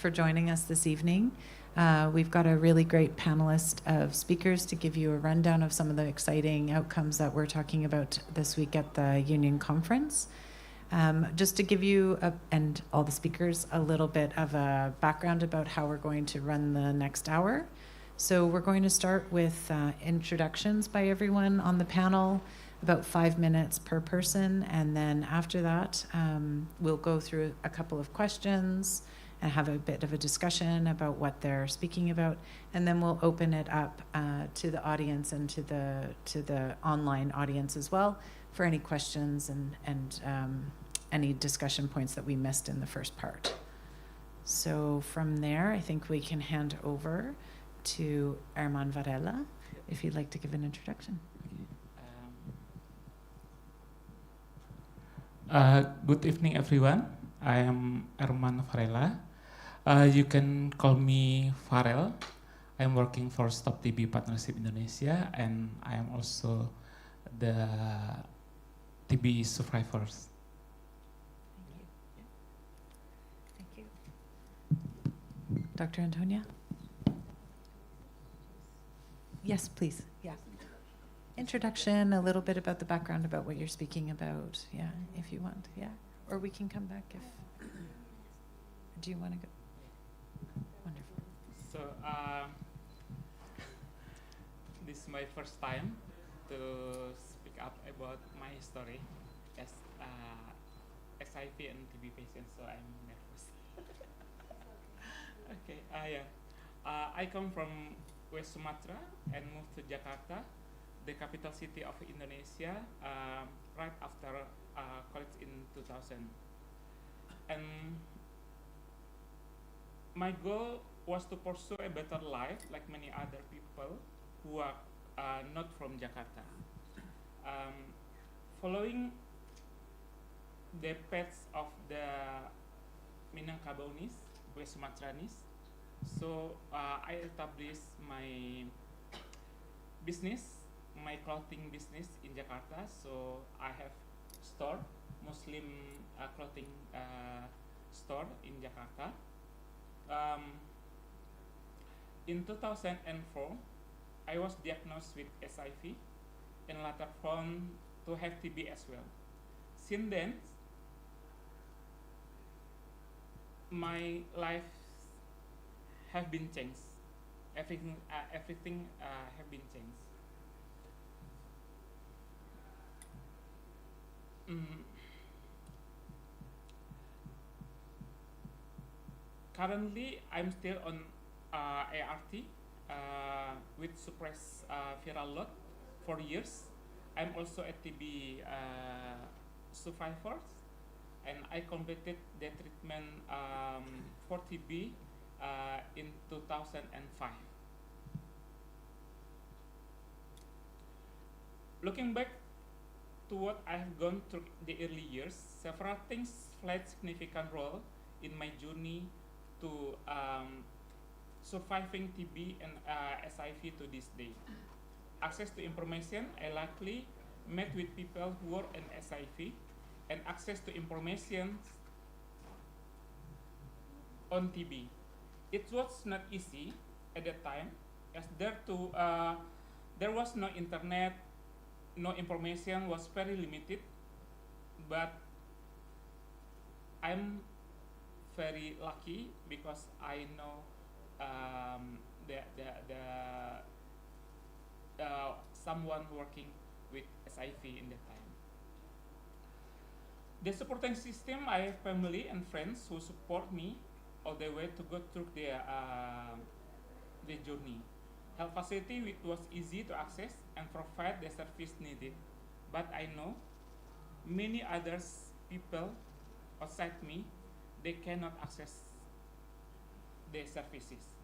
for joining us this evening. We've got a really great panelist of speakers to give you a rundown of some of the exciting outcomes that we're talking about this week at the Union Conference. Just to give you, and all the speakers, a little bit of a background about how we're going to run the next hour. So we're going to start with introductions by everyone on the panel, about 5 minutes per person, and then after that, we'll go through a couple of questions and have a bit of a discussion about what they're speaking about, and then we'll open it up to the audience and to the online audience as well for any questions and any discussion points that we missed in the first part. So from there, I think we can hand over to Herman Varela, if you'd like to give an introduction. Good evening, everyone. I am Herman Varela. You can call me Farel. I'm working for Stop TB Partnership Indonesia, and I am also the TB survivors. Thank you. Dr. Antonia? Yes, please. Yeah. Introduction, a little bit about the background, about what you're speaking about. Yeah, if you want. Yeah. Or we can come back if. Do you want to go? Wonderful. So, this is my first time to speak up about my story as SIV and TB patient, so I'm nervous. Okay, I come from West Sumatra and moved to Jakarta, the capital city of Indonesia, right after college in 2000. And my goal was to pursue a better life like many other people who are not from Jakarta. Following the paths of the Minangkabaunis, West Sumatranis, so I established my business, my clothing business in Jakarta. So I have store, Muslim clothing store in Jakarta. In 2004, I was diagnosed with SIV and later found to have TB as well. Since then, my life have been changed. Everything have been changed. Currently, I'm still on ART with suppressed viral load for years. I'm also a TB survivor, and I completed the treatment for TB in 2005. Looking back to what I have gone through the early years, several things played significant role in my journey to surviving TB and SIV to this day. Access to information, I likely met with people who were in SIV, and access to information on TB. It was not easy at that time, as there was no internet, no information was very limited, but I'm very lucky because I know someone working with SIV in that time. The supporting system, I have family and friends who support me all the way to go through the journey. Health facility, it was easy to access and provide the service needed, but I know many others people outside me, they cannot access the services.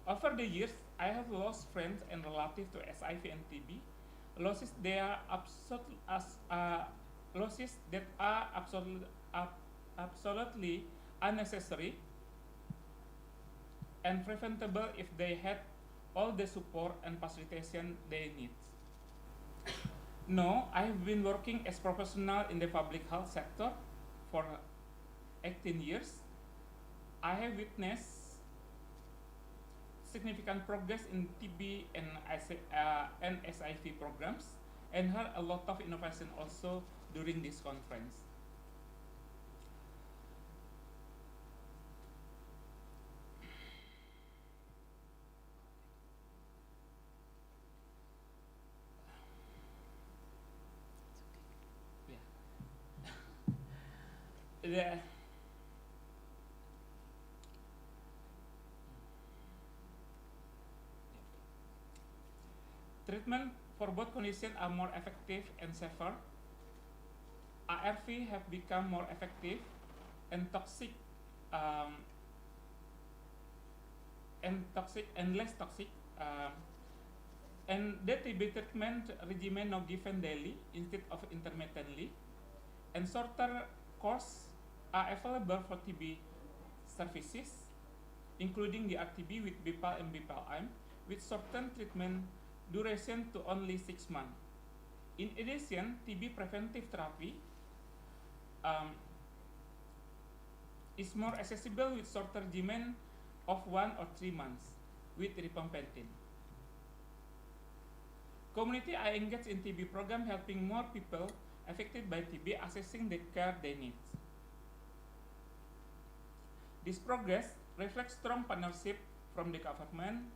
Over the years, I have lost friends and relatives to SIV and TB, losses that are absolutely unnecessary and preventable if they had all the support and facilitation they need. No, I have been working as professional in the public health sector for 18 years, I have witnessed significant progress in TB and SIV programs, and heard a lot of innovation also during this conference. The treatment for both conditions are more effective and safer. ARV have become more effective and less toxic. And the TB treatment regimen now given daily instead of intermittently, and shorter courses are available for TB services, including the RTB with BPAL and BPAL-IM, with shortened treatment duration to only 6 months. In addition, TB preventive therapy is more accessible with shorter regimen of 1 or 3 months with rifampicin. Community are engaged in TB program, helping more people affected by TB accessing the care they need. This progress reflects strong partnership from the government,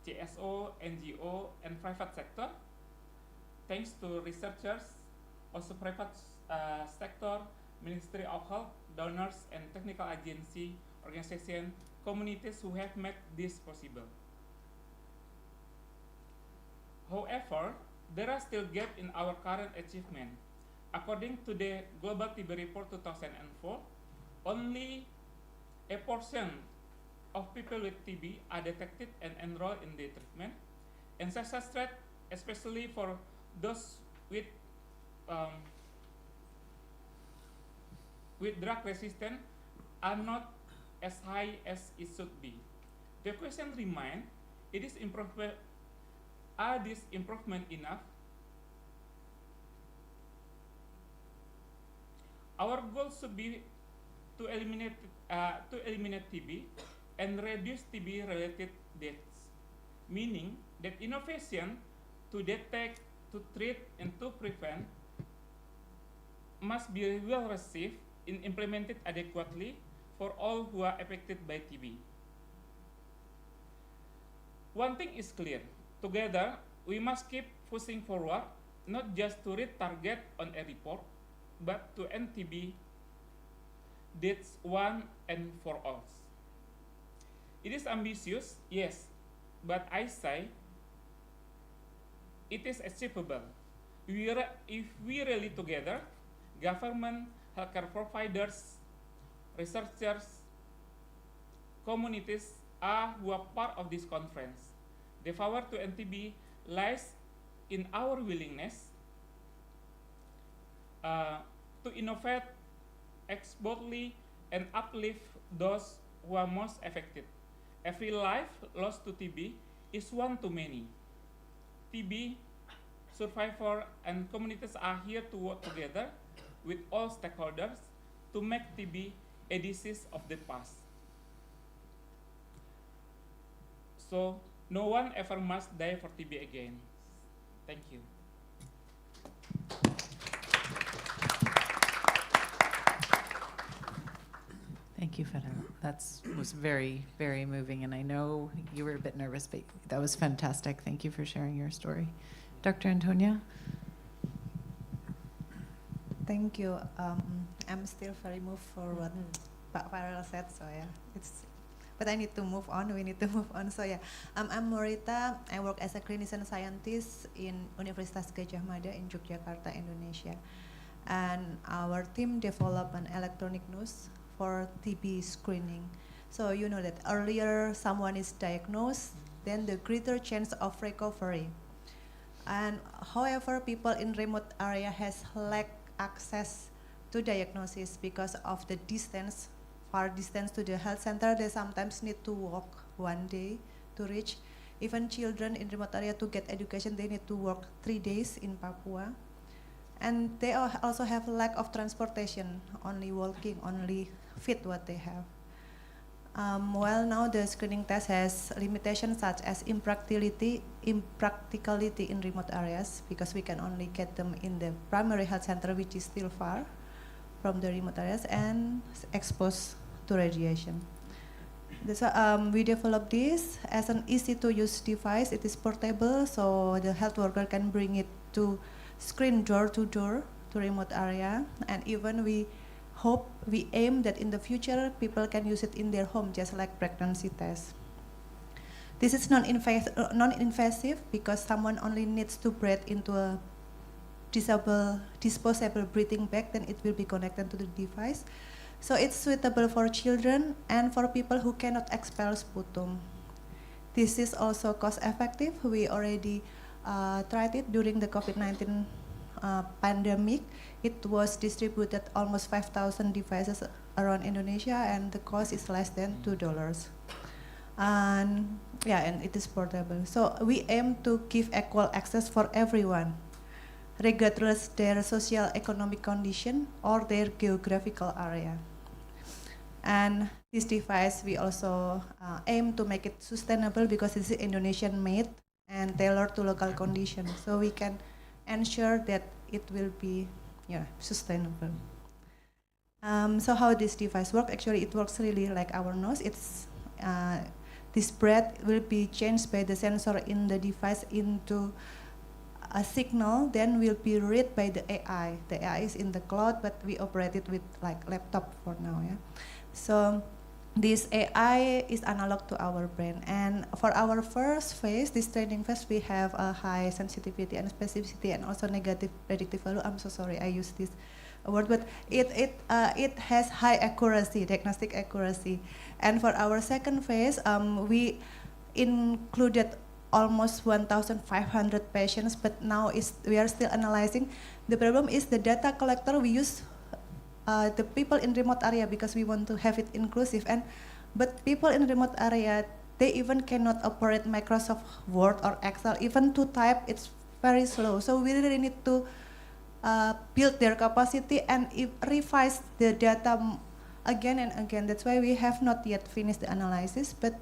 CSO, NGO, and private sector. Thanks to researchers, also private sector, Ministry of Health, donors, and technical agency, organization, communities who have made this possible. However, there are still gaps in our current achievement. According to the Global TB Report 2004, only a portion of people with TB are detected and enrolled in the treatment, and success rate, especially for those with drug resistance, are not as high as it should be. The question remains: are these improvements enough? Our goal should be to eliminate TB and reduce TB-related deaths, meaning that innovation to detect, to treat, and to prevent must be well received and implemented adequately for all who are affected by TB. One thing is clear: together we must keep pushing forward, not just to reach target on a report, but to end TB deaths one and for all. It is ambitious, yes, but I say it is achievable. If we rally together, government, healthcare providers, researchers, communities who are part of this conference. The power to end TB lies in our willingness to innovate, act boldly, and uplift those who are most affected. Every life lost to TB is one too many. TB survivors and communities are here to work together with all stakeholders to make TB a disease of the past. So no one ever must die for TB again. Thank you. Thank you, Federal. That was very, very moving, and I know you were a bit nervous, but that was fantastic. Thank you for sharing your story. Dr. Antonia? Thank you. I'm still very moved for what Pak Farel said, so yeah, but I need to move on, we need to move on, so yeah. I'm Morita, I work as a clinician scientist in Universitas Gadjah Mada in Yogyakarta, Indonesia. And our team developed an electronic nose for TB screening. So you know that earlier someone is diagnosed, then the greater chance of recovery. And however, people in remote area has lack access to diagnosis because of the distance, far distance to the health center. They sometimes need to walk 1 day to reach. Even children in remote area to get education, they need to work 3 days in Papua. And they also have lack of transportation, only walking, only fit what they have. While now the screening test has limitations such as impracticality in remote areas, because we can only get them in the primary health center, which is still far from the remote areas and exposed to radiation. So we developed this as an easy-to-use device. It is portable, so the health worker can bring it to screen door to door to remote area, and even we aim that in the future people can use it in their home, just like pregnancy test. This is non-invasive because someone only needs to breathe into a disposable breathing bag, then it will be connected to the device. So it's suitable for children and for people who cannot expel sputum. This is also cost effective. We already tried it during the COVID-19 pandemic. It was distributed almost 5,000 devices around Indonesia, and the cost is less than $2. And yeah, and it is portable. So we aim to give equal access for everyone, regardless their social economic condition or their geographical area. And this device, we also aim to make it sustainable because it's Indonesian made and tailored to local conditions. So we can ensure that it will be sustainable. So how this device works? Actually, it works really like our nose. It's this breath will be changed by the sensor in the device into a signal, then will be read by the AI. The AI is in the cloud, but we operate it with like laptop for now. Yeah. So this AI is analog to our brain. And for our first phase, this training phase, we have a high sensitivity and specificity and also negative predictive value. I'm so sorry I use this word, but it has high accuracy, diagnostic accuracy. And for our second phase, we included almost 1,500 patients, but now we are still analyzing. The problem is the data collector we use the people in remote area because we want to have it inclusive, but people in remote area, they even cannot operate Microsoft Word or Excel, even to type it's very slow. So we really need to build their capacity and revise the data again and again. That's why we have not yet finished the analysis, but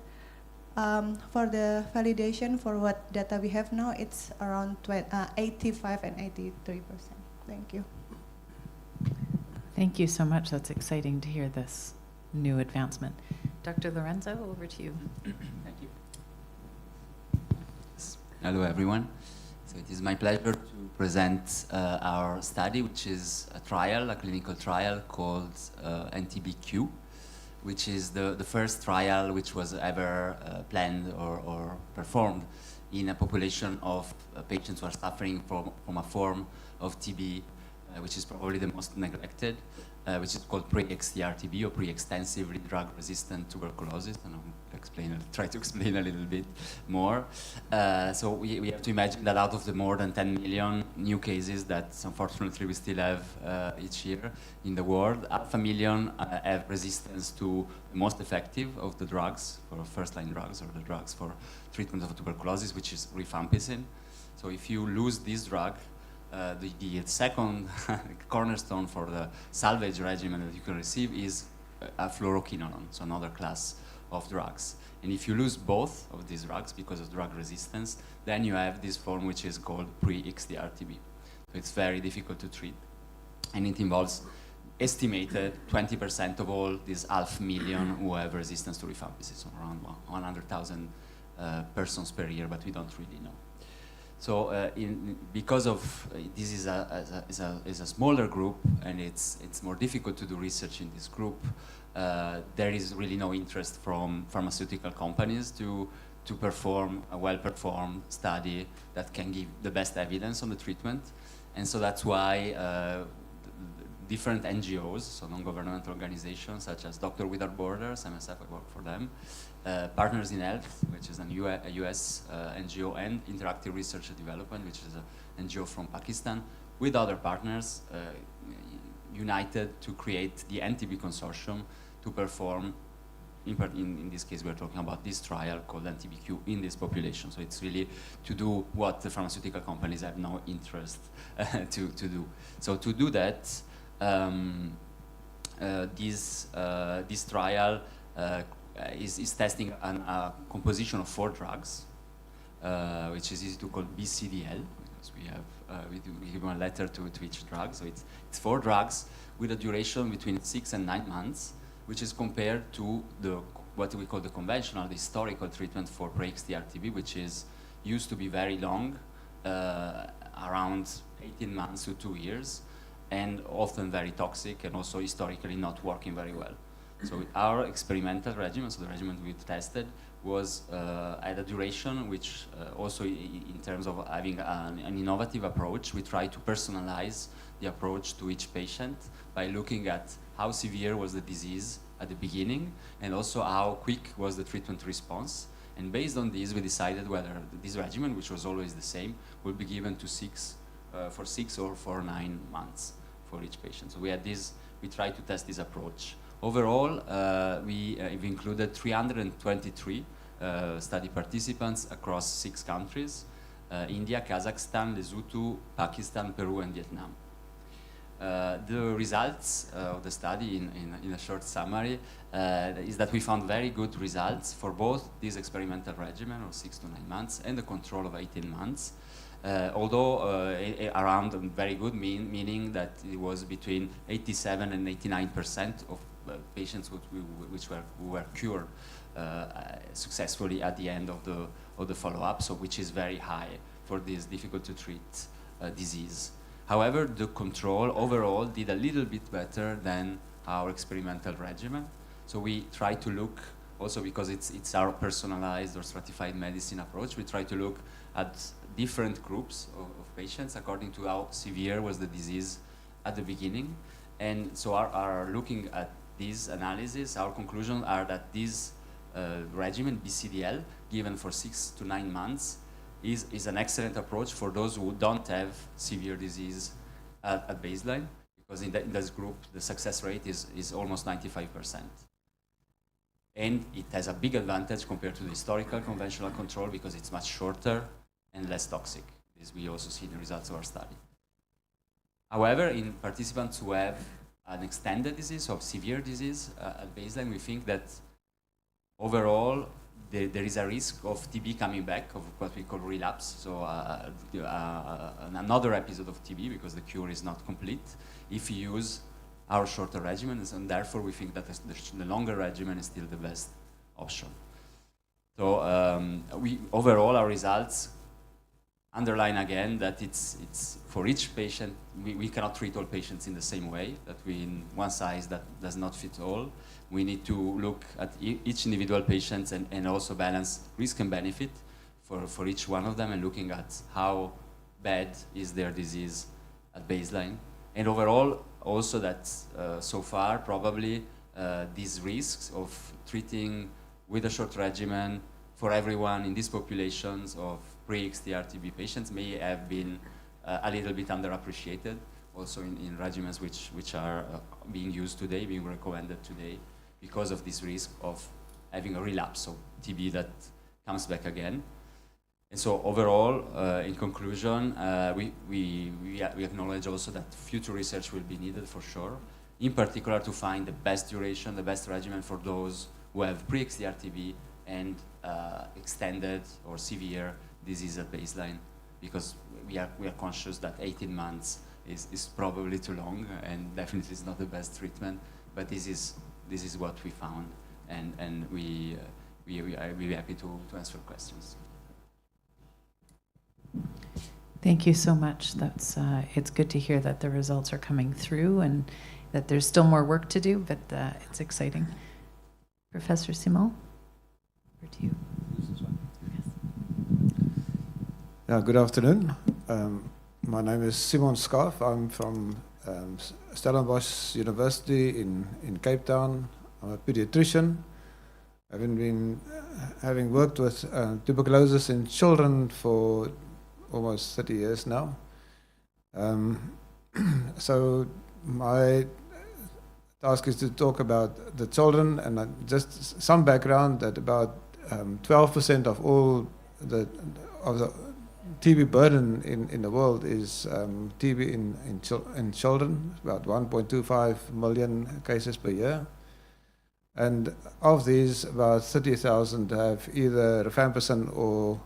for the validation for what data we have now, it's around 85 and 83%. Thank you. Thank you so much. That's exciting to hear this new advancement. Dr. Lorenzo, over to you. Thank you. Hello, everyone. So it is my pleasure to present our study, which is a clinical trial called NTBQ, which is the first trial which was ever planned or performed in a population of patients who are suffering from a form of TB, which is probably the most neglected, which is called pre-XDR-TB or pre-extensively drug-resistant tuberculosis. And I'll try to explain a little bit more. So we have to imagine that out of the more than 10 million new cases that unfortunately we still have each year in the world, 500,000 have resistance to the most effective of the drugs, for first-line drugs or the drugs for treatment of tuberculosis, which is rifampicin. So if you lose this drug, the second cornerstone for the salvage regimen that you can receive is a fluoroquinolone, so another class of drugs. And if you lose both of these drugs because of drug resistance, then you have this form which is called pre-XDR-TB. So it's very difficult to treat. And it involves estimated 20% of all these 500,000 who have resistance to rifampicin, so around 100,000 persons per year, but we don't really know. So because of this is a smaller group and it's more difficult to do research in this group, there is really no interest from pharmaceutical companies to perform a well-performed study that can give the best evidence on the treatment. And so that's why different NGOs, so non-governmental organizations such as Doctor Without Borders, MSF, I work for them, Partners in Health, which is a US NGO, and Interactive Research and Development, which is an NGO from Pakistan, with other partners united to create the NTB consortium to perform, in this case we're talking about this trial called NTBQ in this population. So it's really to do what the pharmaceutical companies have no interest to do. So to do that, this trial is testing a composition of 4 drugs, which is easy to call BCDL, because we give a letter to each drug. So it's 4 drugs with a duration between 6 and 9 months, which is compared to what we call the conventional, the historical treatment for pre-XDR-TB, which used to be very long, around 18 months to 2 years, and often very toxic, and also historically not working very well. So our experimental regimen, so the regimen we tested, was at a duration which also in terms of having an innovative approach, we try to personalize the approach to each patient by looking at how severe was the disease at the beginning, and also how quick was the treatment response. And based on this, we decided whether this regimen, which was always the same, would be given to for 6 or for 9 months for each patient. So we tried to test this approach. Overall, we've included 323 study participants across 6 countries, India, Kazakhstan, Lesotho, Pakistan, Peru, and Vietnam. The results of the study, in a short summary, is that we found very good results for both this experimental regimen of 6 to 9 months and the control of 18 months. Although around very good, meaning that it was between 87 and 89% of patients who were cured successfully at the end of the follow-up, so which is very high for this difficult to treat disease. However, the control overall did a little bit better than our experimental regimen. So we try to look, also because it's our personalized or stratified medicine approach, we try to look at different groups of patients according to how severe was the disease at the beginning. And so our looking at this analysis, our conclusions are that this regimen, BCDL, given for 6 to 9 months, is an excellent approach for those who don't have severe disease at baseline, because in this group, the success rate is almost 95%. And it has a big advantage compared to the historical conventional control because it's much shorter and less toxic. This we also see in the results of our study. However, in participants who have an extended disease, or severe disease at baseline, we think that overall there is a risk of TB coming back, of what we call relapse, so another episode of TB, because the cure is not complete, if you use our shorter regimens, and therefore we think that the longer regimen is still the best option. So overall our results underline again that it's for each patient, we cannot treat all patients in the same way, that one size that does not fit all. We need to look at each individual patient and also balance risk and benefit for each one of them, and looking at how bad is their disease at baseline. And overall, also that so far, probably these risks of treating with a short regimen for everyone in these populations of pre-XDR-TB patients may have been a little bit underappreciated, also in regimens which are being used today, being recommended today, because of this risk of having a relapse, of TB that comes back again. And so overall, in conclusion, we acknowledge also that future research will be needed for sure, in particular to find the best duration, the best regimen for those who have pre-XDR-TB and extended or severe disease at baseline, because we are conscious that 18 months is probably too long and definitely is not the best treatment, but this is what we found, and we are really happy to answer questions. Thank you so much. That's it's good to hear that the results are coming through and that there's still more work to do, but it's exciting. Professor Simon, over to you. Yeah, good afternoon. My name is Simon Scarf. I'm from Stellenbosch University in Cape Town. I'm a pediatrician. Having worked with tuberculosis in children for almost 30 years now. So my task is to talk about the children, and just some background that about 12% of all the TB burden in the world is TB in children, about 1.25 million cases per year. And of these, about 30,000 have either rifampicin or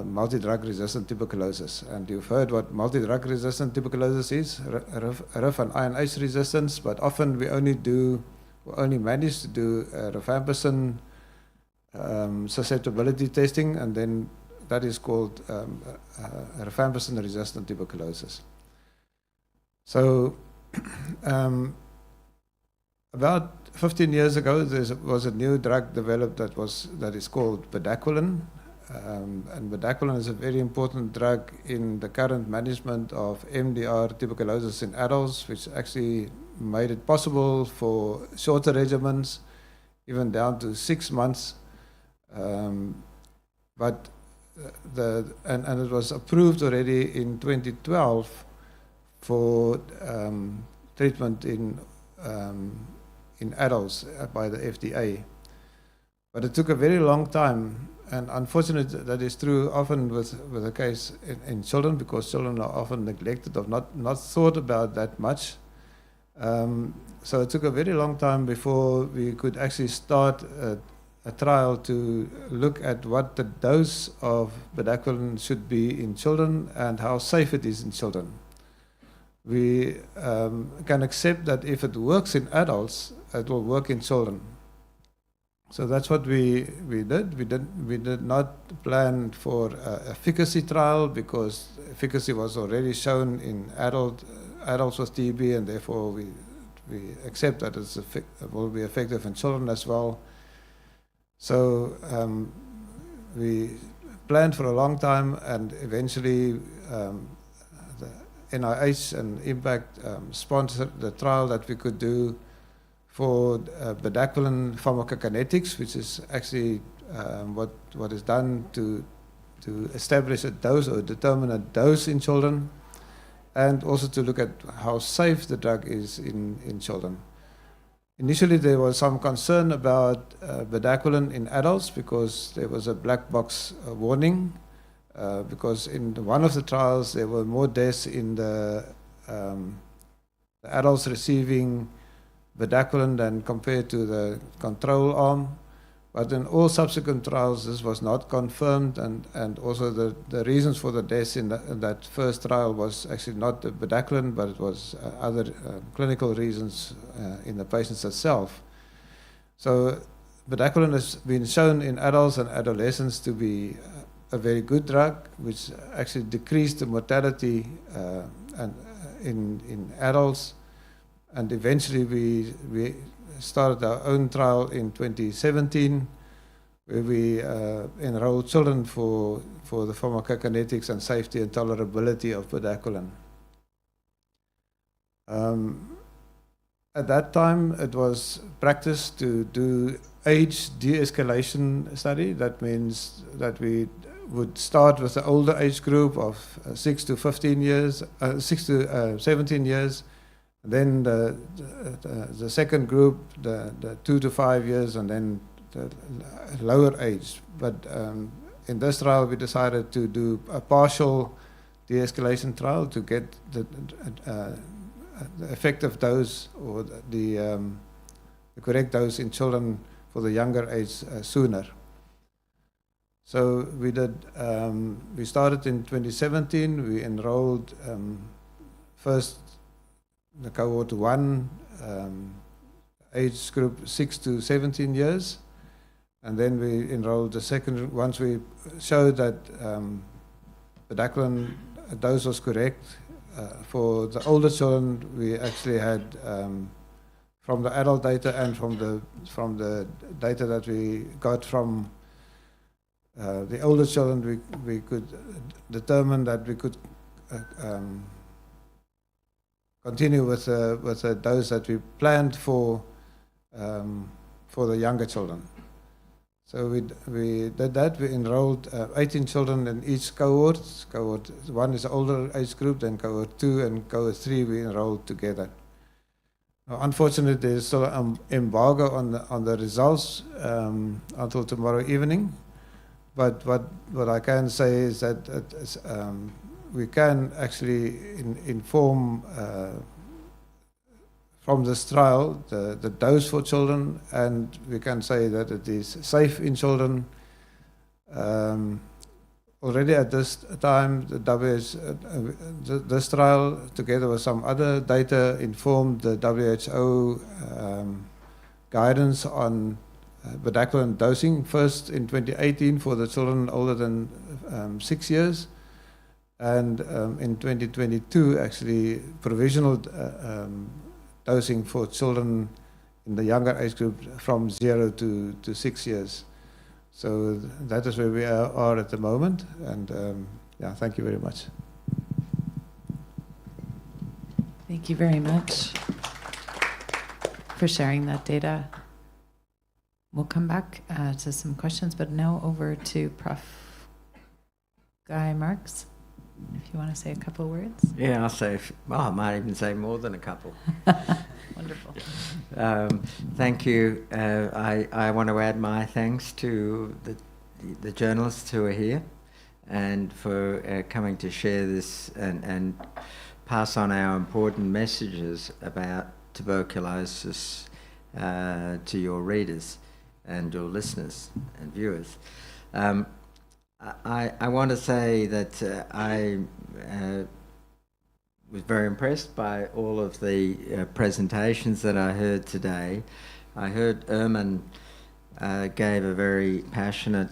multi-drug resistant tuberculosis. And you've heard what multi-drug resistant tuberculosis is, RIF and INH resistance, but often we only manage to do rifampicin susceptibility testing, and then that is called rifampicin resistant tuberculosis. So about 15 years ago, there was a new drug developed that is called bedaquiline. And bedaquiline is a very important drug in the current management of MDR tuberculosis in adults, which actually made it possible for shorter regimens, even down to 6 months. But it was approved already in 2012 for treatment in adults by the FDA. But it took a very long time, and unfortunately that is true often with the case in children, because children are often neglected or not thought about that much. So it took a very long time before we could actually start a trial to look at what the dose of bedaquiline should be in children and how safe it is in children. We can accept that if it works in adults, it will work in children. So that's what we did. We did not plan for an efficacy trial, because efficacy was already shown in adults with TB, and therefore we accept that it will be effective in children as well. So we planned for a long time, and eventually the NIH and Impact sponsored the trial that we could do for bedaquiline pharmacokinetics, which is actually what is done to establish a dose or determine a dose in children, and also to look at how safe the drug is in children. Initially, there was some concern about bedaquiline in adults, because there was a black box warning, because in one of the trials there were more deaths in the adults receiving bedaquiline than compared to the control arm. But in all subsequent trials this was not confirmed, and also the reasons for the deaths in that first trial was actually not the bedaquiline, but it was other clinical reasons in the patients itself. So bedaquiline has been shown in adults and adolescents to be a very good drug, which actually decreased the mortality in adults. And eventually we started our own trial in 2017, where we enrolled children for the pharmacokinetics and safety and tolerability of bedaquiline. At that time, it was practice to do age de-escalation study. That means that we would start with the older age group of 6 to 17 years. Then the second group, the 2 to 5 years, and then the lower age. But in this trial, we decided to do a partial de-escalation trial to get the effective dose, or the correct dose in children for the younger age sooner. So we did. We started in 2017. We enrolled first the cohort 1, age group 6 to 17 years, and then we enrolled the second. Once we showed that bedaquiline dose was correct for the older children, we actually had from the adult data and from the data that we got from the older children, we could determine that we could continue with the dose that we planned for the younger children. So we did that. We enrolled 18 children in each cohort. Cohort 1 is the older age group, then cohort 2 and cohort 3 we enrolled together. Now, unfortunately, there's still an embargo on the results until tomorrow evening. But what I can say is that we can actually inform from this trial, the dose for children, and we can say that it is safe in children. Already at this time, this trial, together with some other data, informed the WHO guidance on bedaquiline dosing, first in 2018 for the children older than 6 years, and in 2022, actually, provisional dosing for children in the younger age group from 0 to 6 years. So that is where we are at the moment, and yeah, thank you very much. Thank you very much for sharing that data. We'll come back to some questions, but now over to Prof. Guy Marks, if you want to say a couple words. Yeah, I'll say, I might even say more than a couple. Wonderful. Thank you. I want to add my thanks to the journalists who are here and for coming to share this and pass on our important messages about tuberculosis to your readers and your listeners and viewers. I want to say that I was very impressed by all of the presentations that I heard today. I heard Erman gave a very passionate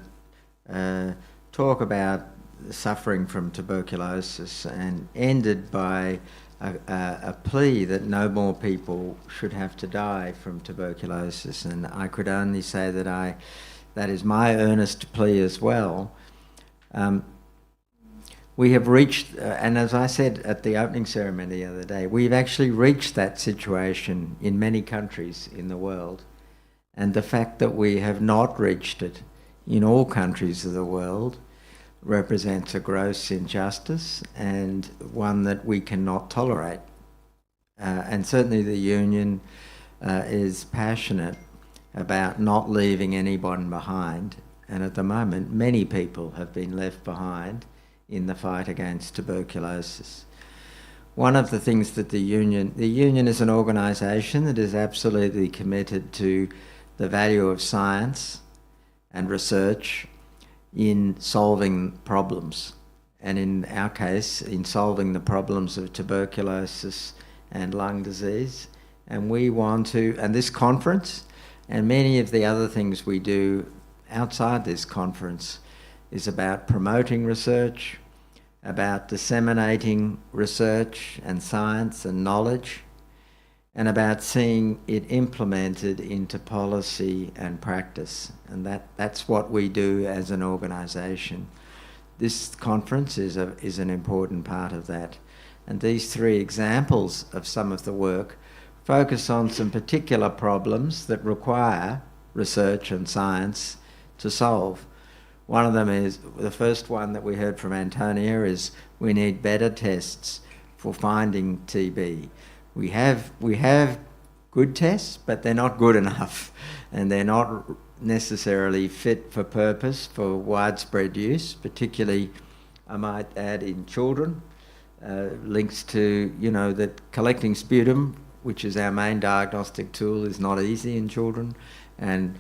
talk about suffering from tuberculosis and ended by a plea that no more people should have to die from tuberculosis. And I could only say that that is my earnest plea as well. We have reached, and as I said at the opening ceremony the other day, we've actually reached that situation in many countries in the world. And the fact that we have not reached it in all countries of the world represents a gross injustice and one that we cannot tolerate. And certainly the Union is passionate about not leaving anyone behind. And at the moment, many people have been left behind in the fight against tuberculosis. One of the things that the Union is an organisation that is absolutely committed to the value of science and research in solving problems, and in our case, in solving the problems of tuberculosis and lung disease. And we want to, and this conference and many of the other things we do outside this conference is about promoting research, about disseminating research and science and knowledge, and about seeing it implemented into policy and practice. And that's what we do as an organisation. This conference is an important part of that. And these three examples of some of the work focus on some particular problems that require research and science to solve. One of them is, the first one that we heard from Antonia, is we need better tests for finding TB. We have good tests, but they're not good enough, and they're not necessarily fit for purpose for widespread use, particularly, I might add, in children. Links to, that collecting sputum, which is our main diagnostic tool, is not easy in children, and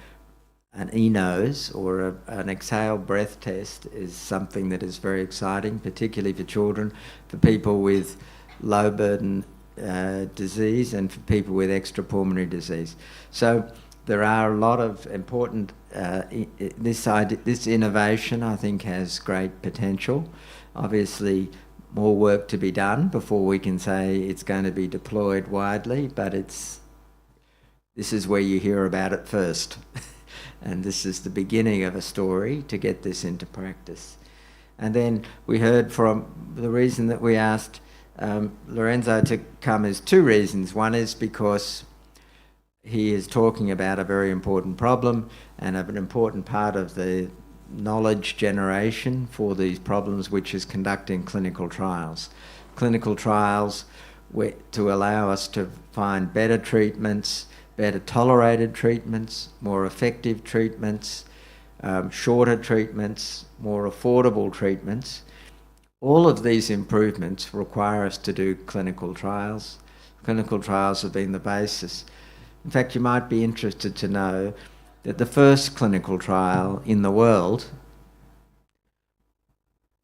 an e-nose or an exhaled breath test is something that is very exciting, particularly for children, for people with low burden disease and for people with extrapulmonary disease. So there are a lot of important, this innovation I think has great potential. Obviously more work to be done before we can say it's going to be deployed widely, but this is where you hear about it first. And this is the beginning of a story to get this into practice. And then we heard from the reason that we asked Lorenzo to come is two reasons. One is because he is talking about a very important problem and an important part of the knowledge generation for these problems, which is conducting clinical trials. Clinical trials to allow us to find better treatments, better tolerated treatments, more effective treatments, shorter treatments, more affordable treatments. All of these improvements require us to do clinical trials, Clinical trials have been the basis. In fact, you might be interested to know that the first clinical trial in the world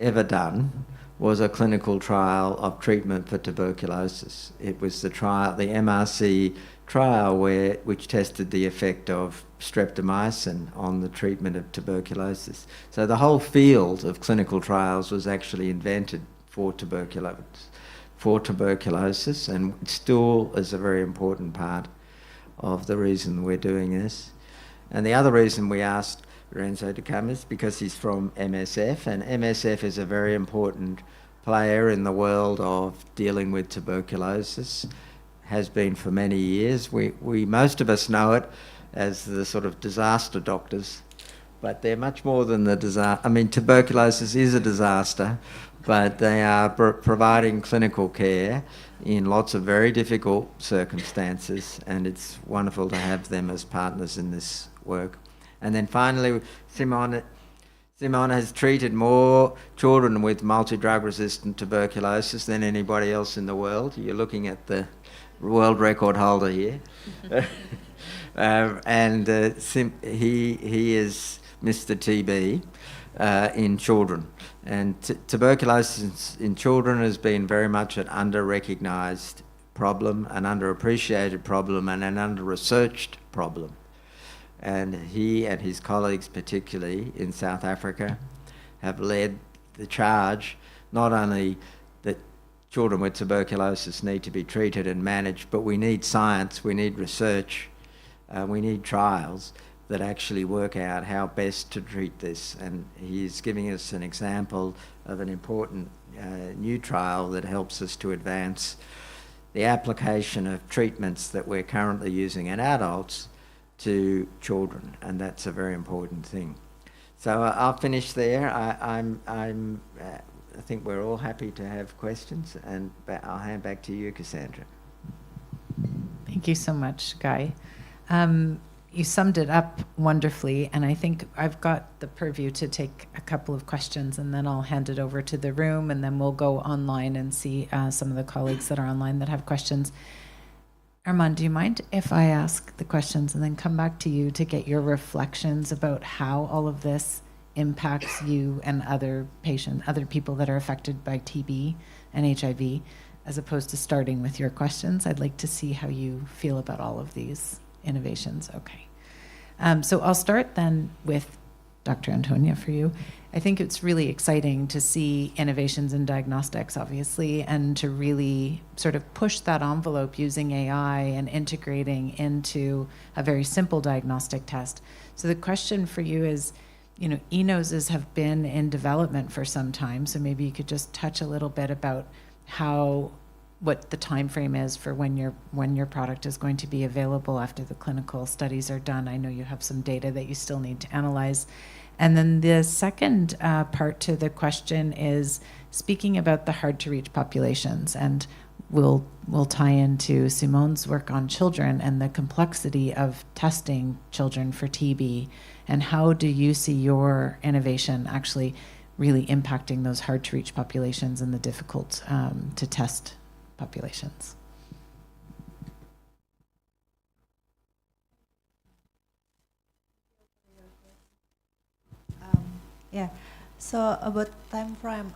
ever done was a clinical trial of treatment for tuberculosis. It was the trial, the MRC trial, which tested the effect of streptomycin on the treatment of tuberculosis. So the whole field of clinical trials was actually invented for tuberculosis, and it still is a very important part of the reason we're doing this. And the other reason we asked Lorenzo to come is because he's from MSF, and MSF is a very important player in the world of dealing with tuberculosis, has been for many years. Most of us know it as the sort of disaster doctors, but they're much more than the disaster. I mean, tuberculosis is a disaster, but they are providing clinical care in lots of very difficult circumstances, and it's wonderful to have them as partners in this work. And then finally, Simon has treated more children with multi-drug resistant tuberculosis than anybody else in the world. You're looking at the world record holder here. He is Mr. TB in children. And tuberculosis in children has been very much an under-recognised problem, an underappreciated problem, and an under-researched problem. And he and his colleagues, particularly in South Africa, have led the charge, not only that children with tuberculosis need to be treated and managed, but we need science, we need research, we need trials that actually work out how best to treat this. And he's giving us an example of an important new trial that helps us to advance the application of treatments that we're currently using in adults to children, and that's a very important thing. So I'll finish there. I think we're all happy to have questions, and I'll hand back to you, Cassandra. Thank you so much, Guy. You summed it up wonderfully, and I think I've got the purview to take a couple of questions, and then I'll hand it over to the room, and then we'll go online and see some of the colleagues that are online that have questions. Armand, do you mind if I ask the questions and then come back to you to get your reflections about how all of this impacts you and other people that are affected by TB and HIV, as opposed to starting with your questions? I'd like to see how you feel about all of these innovations. Okay. So I'll start then with Dr. Antonia for you. I think it's really exciting to see innovations in diagnostics, obviously, and to really sort of push that envelope using AI and integrating into a very simple diagnostic test. So the question for you is, you know, e-noses have been in development for some time, so maybe you could just touch a little bit about what the time frame is for when your product is going to be available after the clinical studies are done. I know you have some data that you still need to analyze. And then the second part to the question is speaking about the hard-to-reach populations, and we'll tie into Simone's work on children and the complexity of testing children for TB, and how do you see your innovation actually really impacting those hard-to-reach populations and the difficult to test populations. Yeah, so about time frame,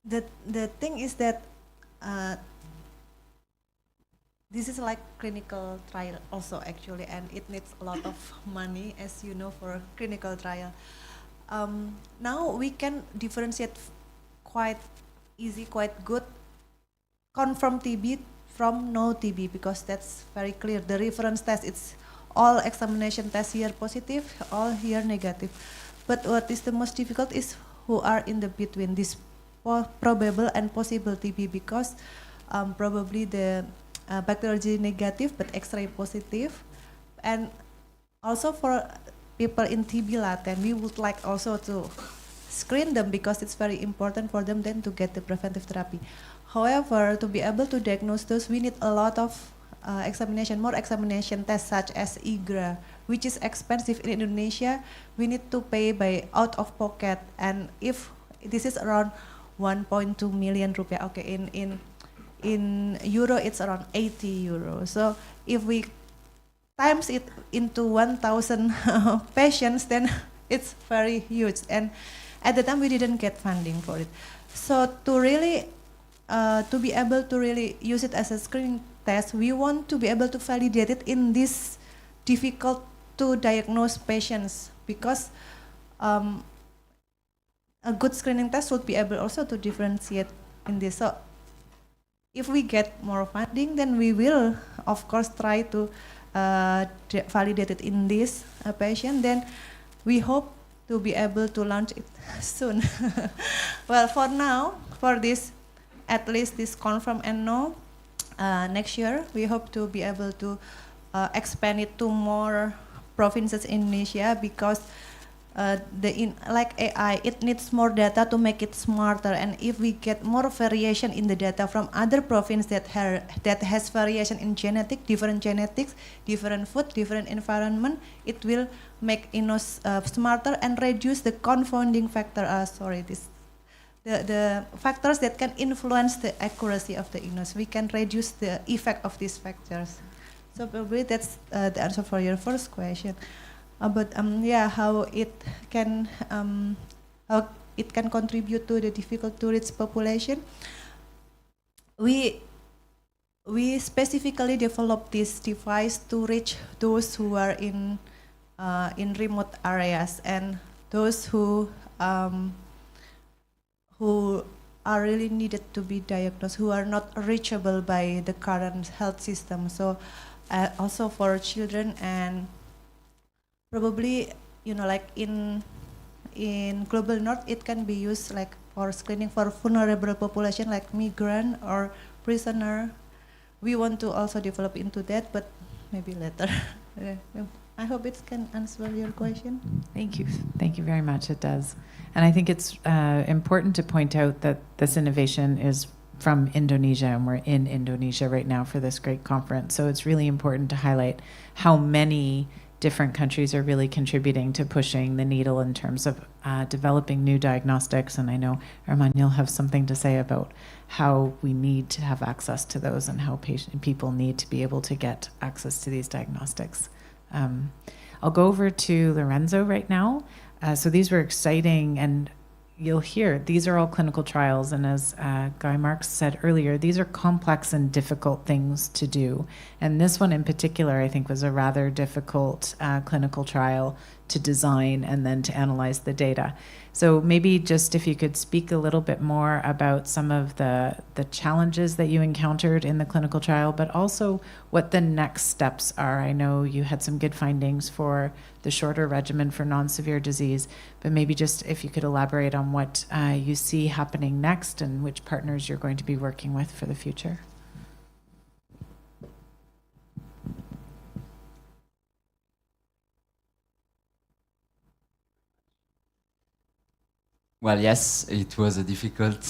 the thing is that this is like clinical trial also actually, and it needs a lot of money, as you know, for clinical trial. Now we can differentiate quite easy, quite good, confirm TB from no TB, because that's very clear. The reference test, it's all examination tests here positive, all here negative. But what is the most difficult is who are in the between this probable and possible TB, because probably the bacteriology negative but X-ray positive. And also for people in TB latent, we would like also to screen them, because it's very important for them then to get the preventive therapy. However, to be able to diagnose those, we need a lot of more examination tests, such as IGRA, which is expensive in Indonesia. We need to pay by out of pocket, and if this is around 1.2 million rupiah. Okay, in in euro it's around 80 euro. So if we times it into 1,000 patients, then it's very huge. And at the time we didn't get funding for it. So to really, to be able to really use it as a screening test, we want to be able to validate it in these difficult to diagnose patients, because a good screening test would be able also to differentiate in this. So if we get more funding, then we will, of course, try to validate it in this patient. Then we hope to be able to launch it soon. Well, for now, for this, at least this confirm and no, next year we hope to be able to expand it to more provinces in Indonesia, because like AI, it needs more data to make it smarter. And if we get more variation in the data from other provinces that has variation in different genetics, different food, different environment, it will make smarter and reduce the confounding factor. The factors that can influence the accuracy of the INOS. We can reduce the effect of these factors. So probably that's the answer for your first question. But how it can contribute to the difficult to reach population. We specifically developed this device to reach those who are in remote areas, and those who are really needed to be diagnosed, who are not reachable by the current health system. So also for children, and probably, like in Global North, it can be used like for screening for vulnerable population like migrant or prisoner. We want to also develop into that, but maybe later. I hope it can answer your question. Thank you. Thank you very much. It does. And I think it's important to point out that this innovation is from Indonesia, and we're in Indonesia right now for this great conference. So it's really important to highlight how many different countries are really contributing to pushing the needle in terms of developing new diagnostics. And I know, Arman, you'll have something to say about how we need to have access to those, and how people need to be able to get access to these diagnostics. I'll go over to Lorenzo right now. So these were exciting, and you'll hear these are all clinical trials, and as Guy Marks said earlier, these are complex and difficult things to do. And this one in particular, I think, was a rather difficult clinical trial to design and then to analyze the data. So maybe just if you could speak a little bit more about some of the challenges that you encountered in the clinical trial, but also what the next steps are. I know you had some good findings for the shorter regimen for non-severe disease, but maybe just if you could elaborate on what you see happening next and which partners you're going to be working with for the future. Well, yes, it was a difficult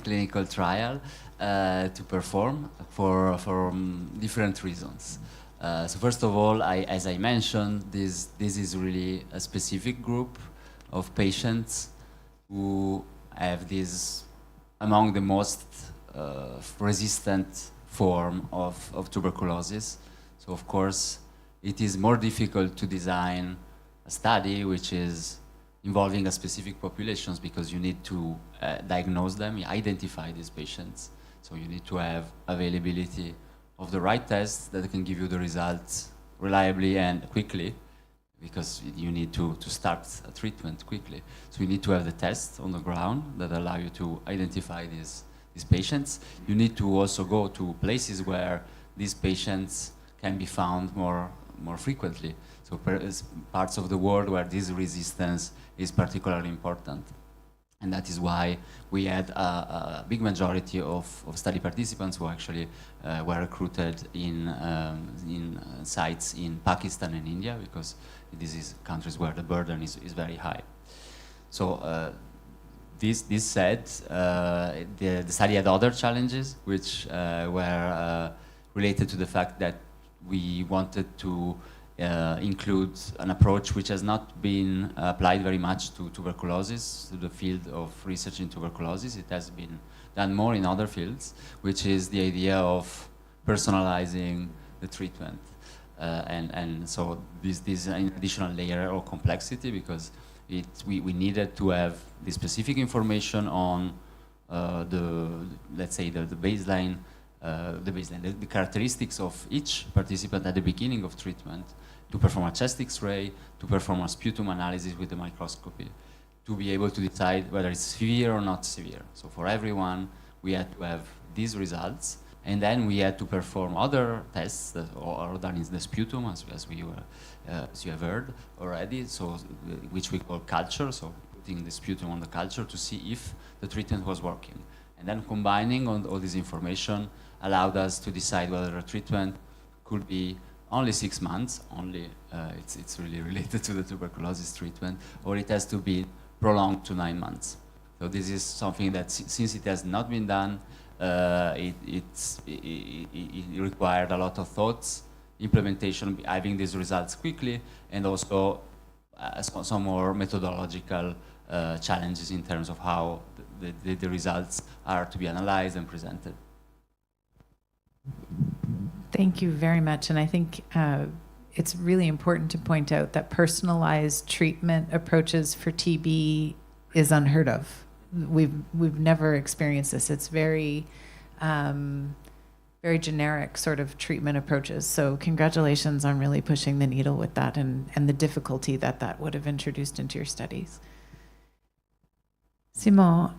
clinical trial to perform for different reasons. So first of all, as I mentioned, this is really a specific group of patients who have this among the most resistant form of tuberculosis. So of course, it is more difficult to design a study which is involving a specific populations, because you need to diagnose them, identify these patients. So you need to have availability of the right tests that can give you the results reliably and quickly, because you need to start a treatment quickly. So you need to have the tests on the ground that allow you to identify these patients. You need to also go to places where these patients can be found more frequently. So parts of the world where this resistance is particularly important. And that is why we had a big majority of study participants who actually were recruited in sites in Pakistan and India, because this is countries where the burden is very high. So this said, the study had other challenges, which were related to the fact that we wanted to includes an approach which has not been applied very much to tuberculosis, to the field of research in tuberculosis. It has been done more in other fields, which is the idea of personalizing the treatment. And so this is an additional layer of complexity, because we needed to have the specific information on let's say the baseline, the characteristics of each participant at the beginning of treatment, to perform a chest X-ray, to perform a sputum analysis with the microscopy, to be able to decide whether it's severe or not severe. So for everyone, we had to have these results, and then we had to perform other tests that are done in the sputum, as you have heard already, so which we call culture, so putting the sputum on the culture to see if the treatment was working. And then combining all this information allowed us to decide whether a treatment could be only 6 months, it's really related to the tuberculosis treatment, or it has to be prolonged to 9 months. So this is something that, since it has not been done, it required a lot of thoughts, implementation, having these results quickly, and also some more methodological challenges in terms of how the results are to be analyzed and presented. Thank you very much. And I think it's really important to point out that personalized treatment approaches for TB is unheard of. We've never experienced this. It's very very generic sort of treatment approaches. So congratulations on really pushing the needle with that, and the difficulty that would have introduced into your studies. Simon,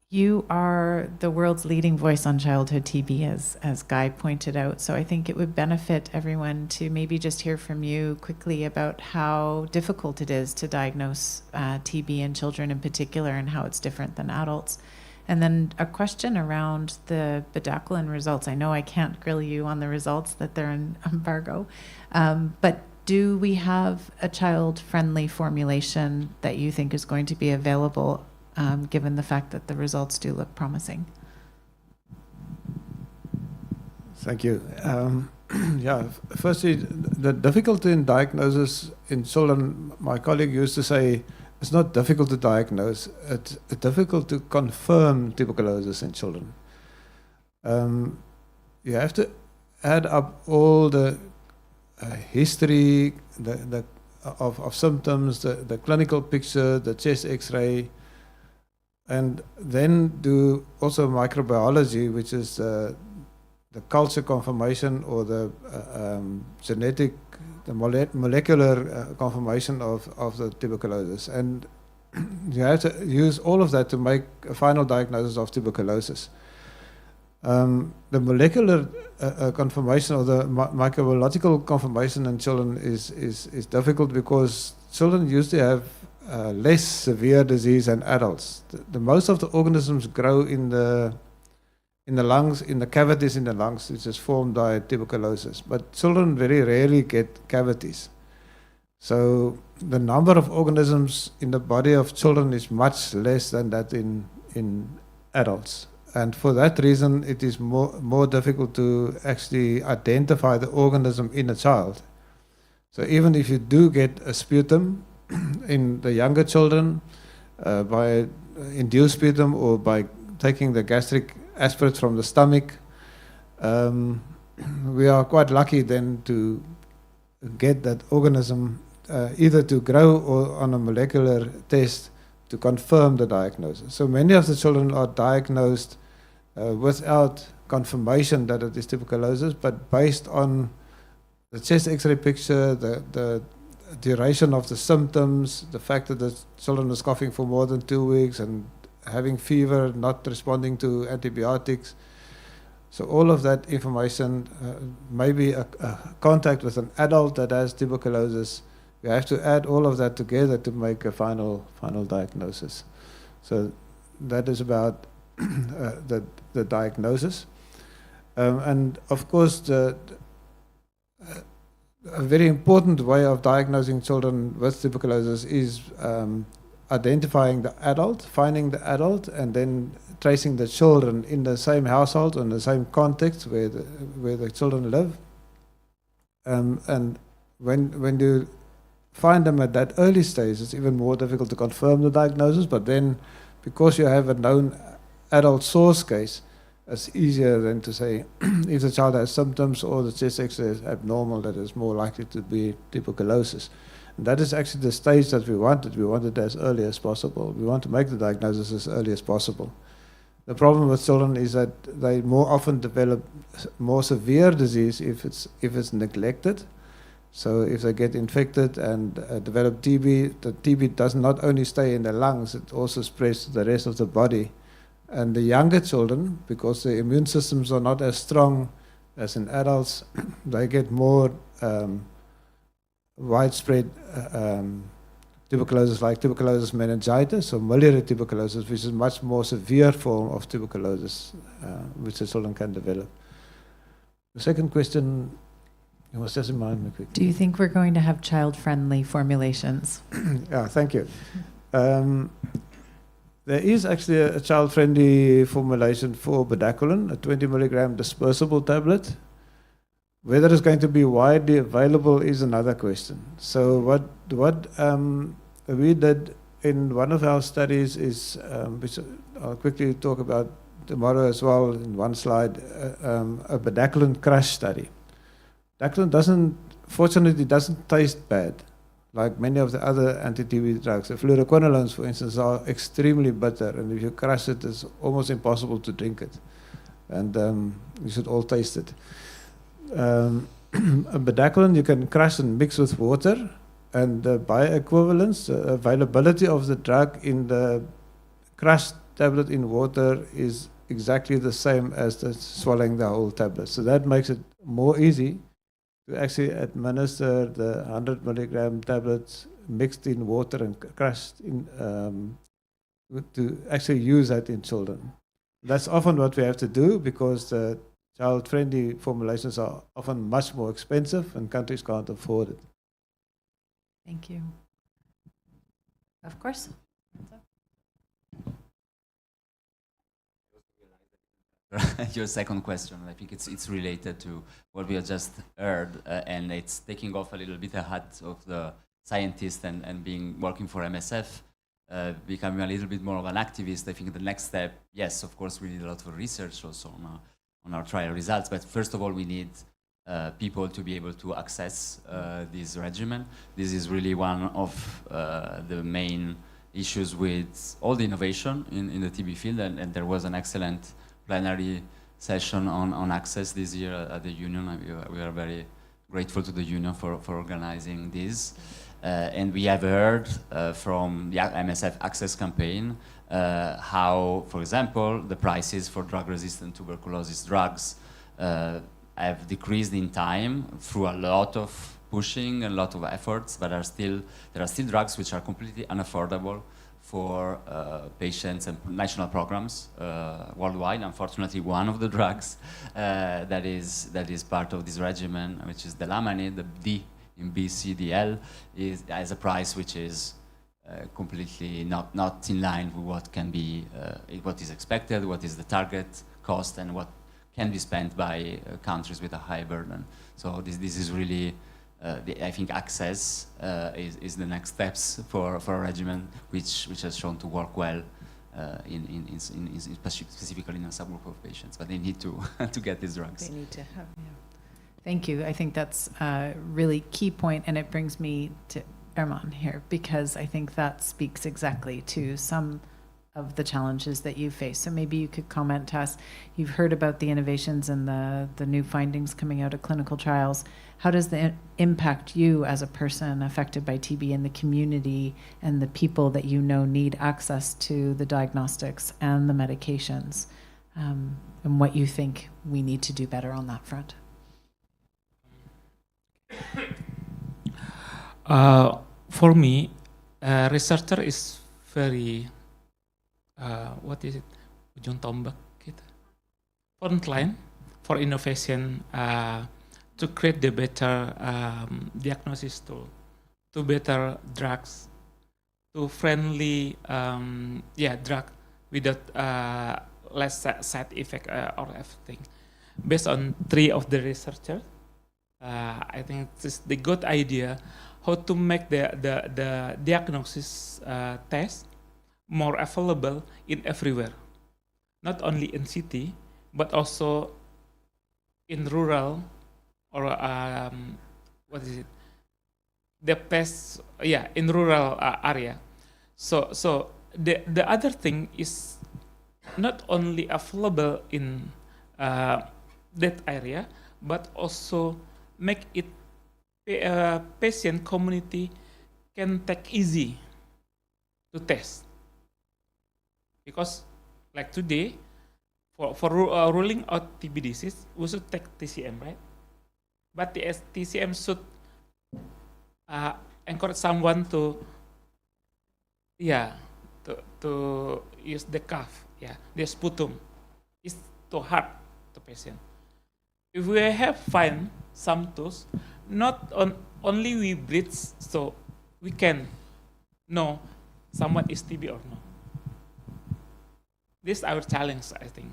you are the world's leading voice on childhood TB, as Guy pointed out. So I think it would benefit everyone to maybe just hear from you quickly about how difficult it is to diagnose TB in children in particular, and how it's different than adults. And then a question around the bedaquiline results. I know I can't grill you on the results, that they're in embargo, but do we have a child-friendly formulation that you think is going to be available, given the fact that the results do look promising? Thank you. Yeah, firstly, the difficulty in diagnosis in children, my colleague used to say, it's not difficult to diagnose, it's difficult to confirm tuberculosis in children. You have to add up all the history of symptoms, the clinical picture, the chest X-ray, and then do also microbiology, which is the culture confirmation, or the genetic, the molecular confirmation of the tuberculosis. And you have to use all of that to make a final diagnosis of tuberculosis. The molecular confirmation, or the microbiological confirmation in children is difficult, because children usually have less severe disease than adults. The most of the organisms grow in the lungs, in the cavities in the lungs, which is formed by tuberculosis. But children very rarely get cavities. So the number of organisms in the body of children is much less than that in adults. And for that reason, it is more difficult to actually identify the organism in a child. So even if you do get a sputum in the younger children, by induced sputum, or by taking the gastric aspirates from the stomach, we are quite lucky then to get that organism either to grow or on a molecular test to confirm the diagnosis. So many of the children are diagnosed without confirmation that it is tuberculosis, but based on the chest X-ray picture, the duration of the symptoms, the fact that the children is coughing for more than 2 weeks and having fever, not responding to antibiotics. So all of that information, maybe a contact with an adult that has tuberculosis, you have to add all of that together to make a final diagnosis. So that is about the diagnosis. And of course, a very important way of diagnosing children with tuberculosis is identifying the adult, finding the adult, and then tracing the children in the same household, in the same context where the children live. And when you find them at that early stage, it's even more difficult to confirm the diagnosis. But then, because you have a known adult source case, it's easier than to say if the child has symptoms or the chest X-ray is abnormal, that is more likely to be tuberculosis. And that is actually the stage that we wanted. We want it as early as possible. We want to make the diagnosis as early as possible. The problem with children is that they more often develop more severe disease if it's neglected. So if they get infected and develop TB, the TB does not only stay in the lungs, it also spreads to the rest of the body. And the younger children, because their immune systems are not as strong as in adults, they get more widespread tuberculosis, like tuberculosis meningitis or miliary tuberculosis, which is a much more severe form of tuberculosis, which the children can develop. The second question, it was just in mind me quickly. Do you think we're going to have child-friendly formulations? Yeah, thank you. There is actually a child-friendly formulation for bedaquiline, a 20 milligram dispersible tablet. Whether it's going to be widely available is another question. So what we did in one of our studies is, which I'll quickly talk about tomorrow as well in one slide, a bedaquiline crush study. Bedaquiline fortunately doesn't taste bad, like many of the other anti-TB drugs. The fluoroquinolones, for instance, are extremely bitter, and if you crush it, it's almost impossible to drink it. And you should all taste it. A bedaquiline you can crush and mix with water, and the bioequivalence, the availability of the drug in the crushed tablet in water is exactly the same as swallowing the whole tablet. So that makes it more easy to actually administer the 100 milligram tablets mixed in water and crushed in, to actually use that in children. That's often what we have to do because the child-friendly formulations are often much more expensive and countries can't afford it. Thank you. Of course. Your second question, I think it's related to what we have just heard, and it's taking off a little bit the hat of the scientist and being working for MSF, becoming a little bit more of an activist. I think the next step, yes, of course, we need a lot of research also on our trial results, but first of all, we need people to be able to access this regimen. This is really one of the main issues with all the innovation in the TB field, and there was an excellent plenary session on access this year at the Union. We are very grateful to the Union for organizing this. And we have heard from the MSF Access campaign how, for example, the prices for drug-resistant tuberculosis drugs have decreased in time through a lot of pushing and a lot of efforts, but there are still drugs which are completely unaffordable for patients and national programs worldwide. Unfortunately, one of the drugs that is part of this regimen, which is the Delamine, the D in BCDL, has a price which is completely not in line with what can be, what is expected, what is the target cost, and what can be spent by countries with a high burden. So this is really. I think access is the next steps for a regimen which has shown to work well specifically in a subgroup of patients. But they need to to get these drugs. They need to have. Yeah. Thank you. I think that's a really key point, and it brings me to Erman here because I think that speaks exactly to some of the challenges that you face. So maybe you could comment to us. You've heard about the innovations and the new findings coming out of clinical trials. How does that impact you as a person affected by TB in the community and the people that you know need access to the diagnostics and the medications, and what you think we need to do better on that front? For me, researcher is very what is it? Ujung tombak gitu. Frontline for innovation to create the better diagnosis tool, to better drugs, to friendly drug without less side effect or everything. Based on 3 of the researchers, I think it's the good idea how to make the diagnosis test more available in everywhere, not only in city, but also in rural or what is it? The pest, yeah, in rural area. So the other thing is not only available in that area, but also make it patient community can take easy to test. Because like today, for ruling out TB disease, we should take TCM, right? But the TCM should encourage someone to, yeah, to use the cuff, yeah, the sputum. It's too hard to patient. If we have find some tools, not only we breathe, so we can know someone is TB or not. This is our challenge, I think.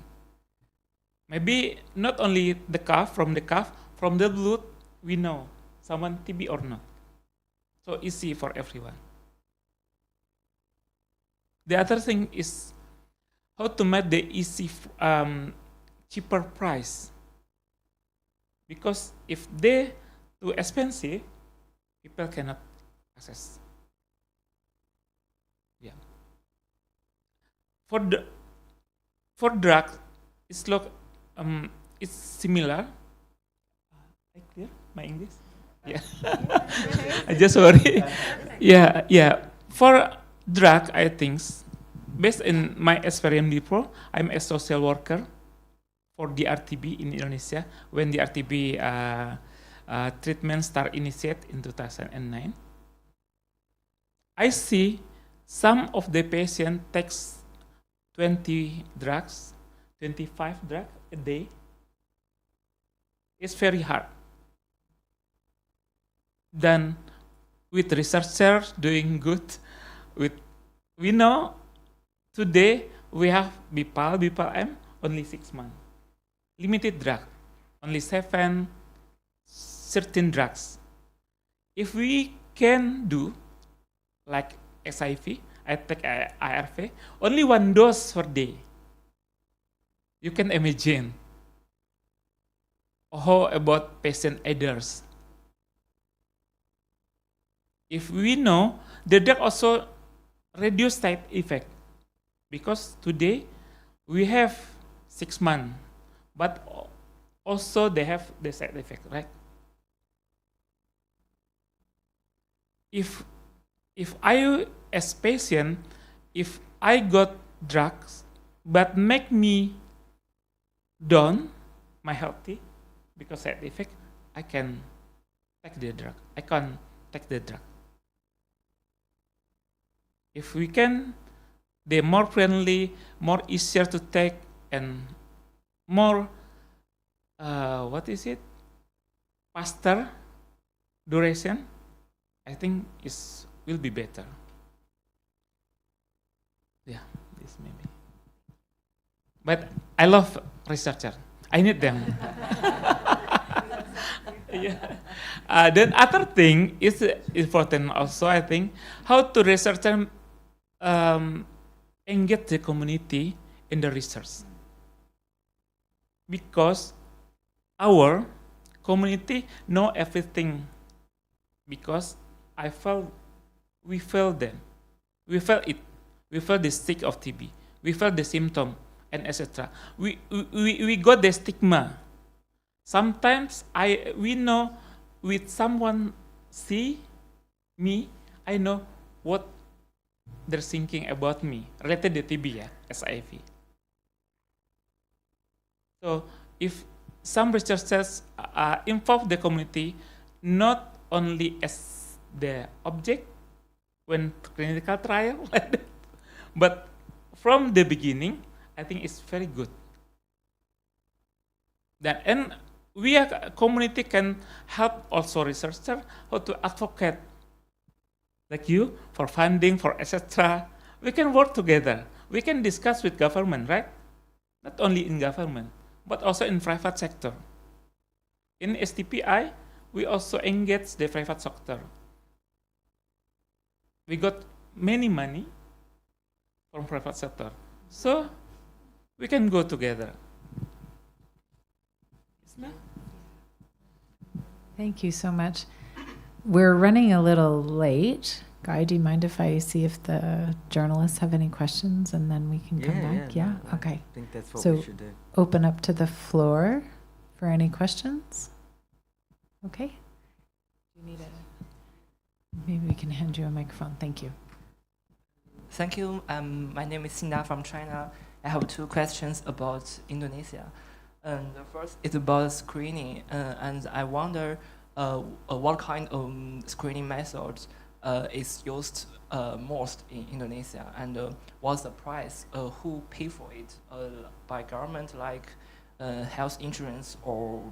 Maybe not only the cough, from the blood, we know someone TB or not. So easy for everyone. The other thing is how to make the easy, cheaper price. Because if they too expensive, people cannot access. Yeah. For drug, it's similar. I clear my English? Yeah. I just worry. Yeah. For drug, I think, based on my experience before, I'm a social worker for DRTB in Indonesia when DRTB treatment start initiate in 2009. I see some of the patient takes 20 drugs, 25 drugs a day. It's very hard. Then with researchers doing good, we know today we have BPAL-M only 6 months. Limited drug, only 13 drugs. If we can do like SIV, I take ARV, only 1 dose per day. You can imagine. How about patient others? If we know, the drug also reduce side effect. Because today, we have 6 months, but also they have the side effect, right? If I, as patient, if I got drugs, but make me down, my healthy, because side effect, I can take the drug. I can't take the drug. If we can, they're more friendly, more easier to take, and more, faster duration, I think will be better. Yeah, this maybe. But I love researcher. I need them. Yeah. Then other thing is important also, I think, how to researcher engage the community in the research. Because our community know everything. Because we felt them. We felt it. We felt the stick of TB. We felt the symptom, and etc. We got the stigma. Sometimes we know with someone see me, I know what they're thinking about me related to TB, SIV. So if some researchers involve the community not only as the object when clinical trial, but from the beginning, I think it's very good. And we as a community can help also researchers how to advocate, like you, for funding, for etc. We can work together. We can discuss with government, right? Not only in government, but also in private sector. In STPI, we also engage the private sector. We got many money from private sector, so we can go together. Isn't it? Thank you so much. We're running a little late. Guy, do you mind if I see if the journalists have any questions and then we can come back? Yeah? no, Okay. I think that's what So- we should do. Open up to the floor for any questions. Okay. Do you need maybe we can hand you a microphone. Thank you. Thank you. My name is Sinda from China. I have two questions about Indonesia. The first is about screening, and I wonder what kind of screening methods is used most in Indonesia, and what's the price? Who pay for it? By government, like health insurance, or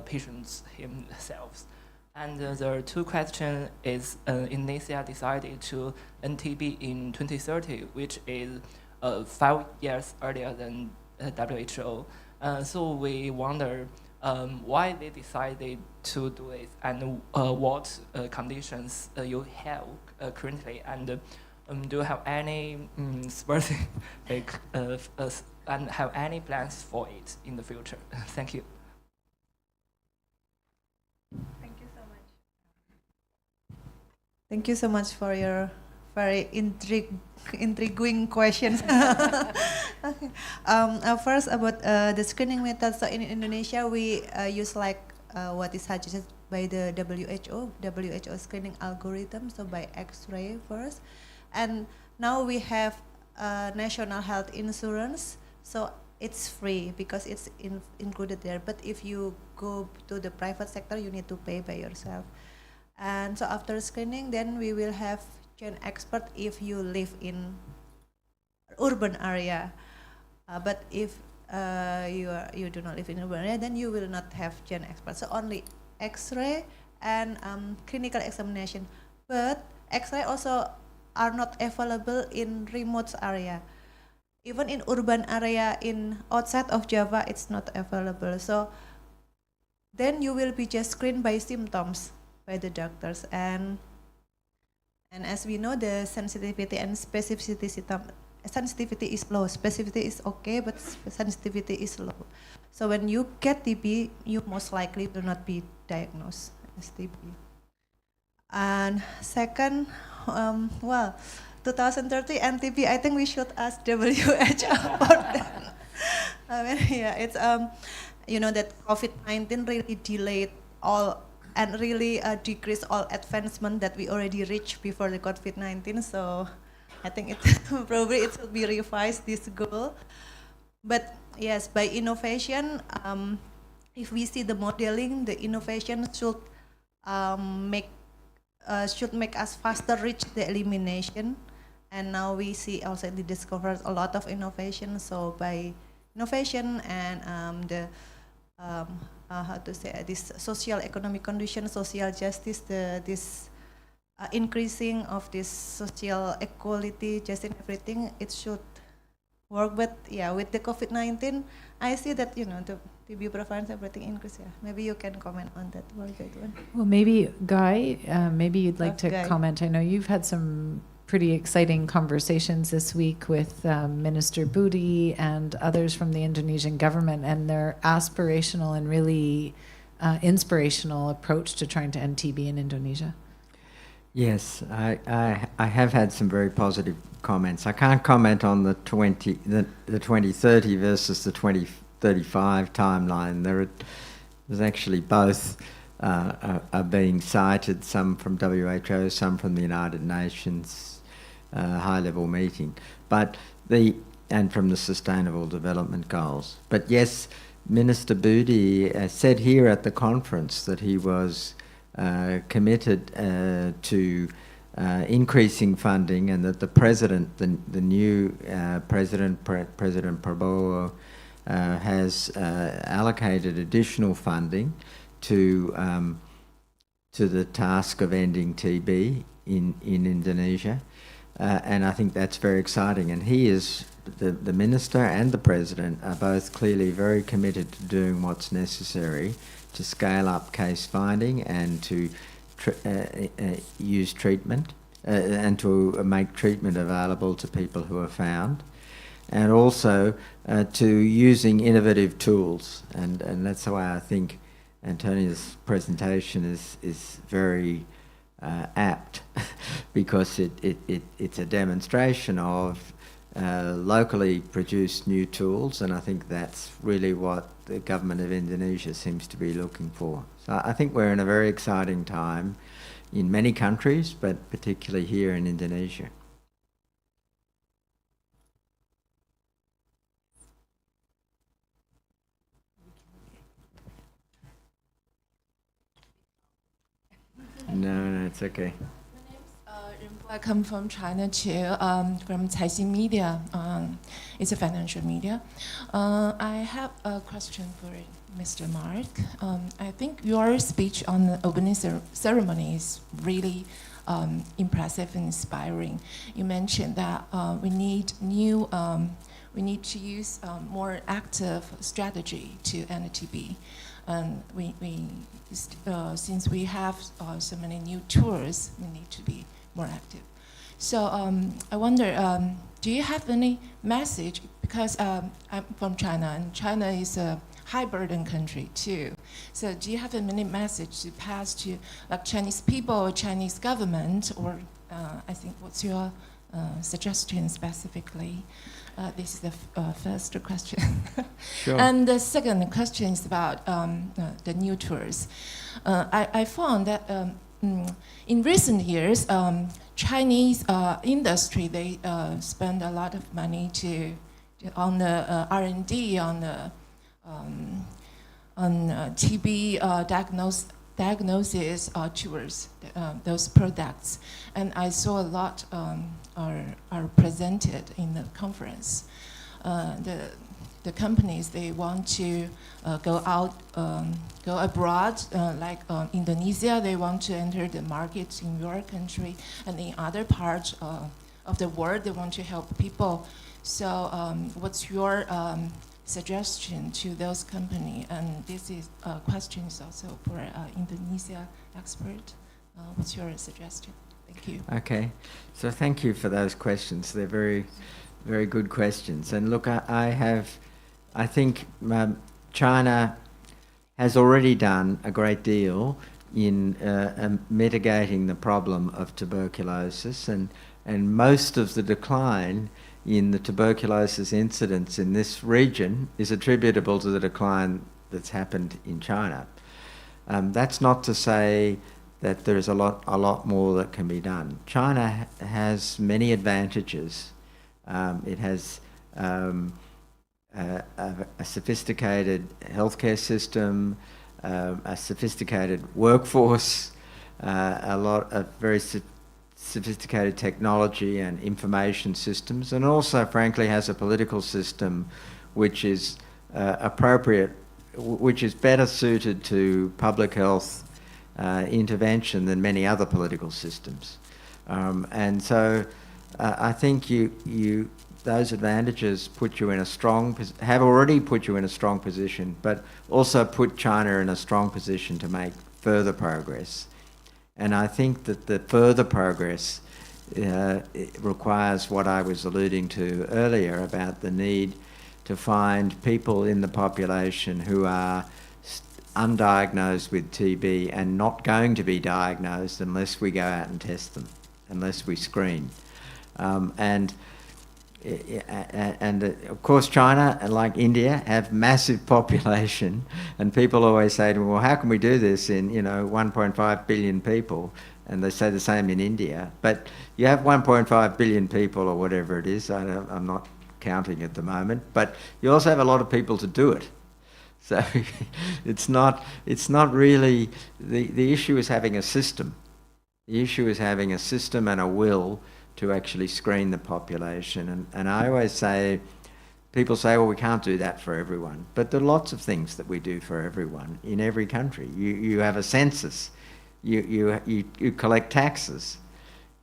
patients themselves? And the two question is Indonesia decided to NTB in 2030, which is 5 years earlier than WHO. So we wonder why they decided to do it, and what conditions you have currently, and do you have any specific and have any plans for it in the future? Thank you. Thank you so much. Thank you so much for your very intriguing questions. First about the screening method. So in Indonesia, we use like what is suggested by the WHO screening algorithm. So by X-ray first, and now we have national health insurance. So it's free because it's included there. But if you go to the private sector, you need to pay by yourself. And so after screening, then we will have gen expert if you live in urban area. But if you do not live in urban area, then you will not have gen expert. So only X-ray and clinical examination. But X-ray also are not available in remote area. Even in urban area in outside of Java, it's not available. So then you will be just screened by symptoms by the doctors, and as we know, the sensitivity and specificity sensitivity is low. Specificity is okay, but sensitivity is low. So when you get TB, you most likely will not be diagnosed as TB. And second, 2030 and TB, I think we should ask WHO about that. I mean, yeah, it's you know that COVID-19 really delayed all and really decreased all advancement that we already reached before the COVID-19. So I think it probably it will be revised, this goal. But yes, by innovation, if we see the modeling, the innovation should make us faster reach the elimination. And now we see also the discovered a lot of innovation. So by innovation and how to say this social economic condition, social justice, this increasing of this social equality, justice, everything, it should work. But yeah, with the COVID-19, I see that the TB prevalence, everything increase. Yeah, maybe you can comment on that. Well, maybe Guy, maybe you'd like to Guy. comment. I know you've had some pretty exciting conversations this week with Minister Budi and others from the Indonesian government, and their aspirational and really inspirational approach to trying to end TB in Indonesia. Yes, I have had some very positive comments. I can't comment on the 2030 versus the 2035 timeline. There's actually both are being cited, some from WHO, some from the United Nations high-level meeting, and from the Sustainable Development Goals. But yes, Minister Budi said here at the conference that he was committed to increasing funding, and that the president, the new president, President Prabowo, has allocated additional funding to the task of ending TB in Indonesia. And I think that's very exciting. And he is the minister and the president are both clearly very committed to doing what's necessary to scale up case finding and to use treatment and to make treatment available to people who are found, and also to using innovative tools. And that's the way I think Antonia's presentation is very apt because it's a demonstration of locally produced new tools, and I think that's really what the government of Indonesia seems to be looking for. So I think we're in a very exciting time in many countries, but particularly here in Indonesia. No, it's okay. I come from China too, from Caixin Media. It's a financial media. I have a question for Mr. Mark. I think your speech on the opening ceremony is really impressive and inspiring. You mentioned that we need to use more active strategy to end TB. And since we have so many new tools, we need to be more active. So I wonder, do you have any message? Because I'm from China, and China is a high burden country too. So do you have any message to pass to like Chinese people or Chinese government, or I think what's your suggestion specifically? This is the first question. Sure. And the second question is about the new tours. I found that in recent years, Chinese industry, they spend a lot of money on the R&D, on TB diagnosis tours, those products. And I saw a lot are presented in the conference. The companies, they want to go abroad, like Indonesia, they want to enter the market in your country, and in other parts of the world, they want to help people. So what's your suggestion to those companies? And this is questions also for Indonesia expert. What's your suggestion? Thank you. Okay, so thank you for those questions. They're very, very good questions. And look, I think China has already done a great deal in mitigating the problem of tuberculosis, and most of the decline in the tuberculosis incidence in this region is attributable to the decline that's happened in China. That's not to say that there's a lot more that can be done. China has many advantages. It has a sophisticated healthcare system, a sophisticated workforce, a lot of very sophisticated technology and information systems, and also, frankly, has a political system which is appropriate, which is better suited to public health intervention than many other political systems. And so I think those advantages put you in have already put you in a strong position, but also put China in a strong position to make further progress. And I think that the further progress requires what I was alluding to earlier about the need to find people in the population who are undiagnosed with TB and not going to be diagnosed unless we go out and test them, unless we screen. And of course China, like India, have massive population, and people always say to me, well, how can we do this in 1.5 billion people? And they say the same in India. But you have 1.5 billion people, or whatever it is, I'm not counting at the moment, but you also have a lot of people to do it. So it's not really, the issue is having a system. The issue is having a system and a will to actually screen the population. And I always say, people say, well, we can't do that for everyone. But there are lots of things that we do for everyone in every country. You have a census. You collect taxes.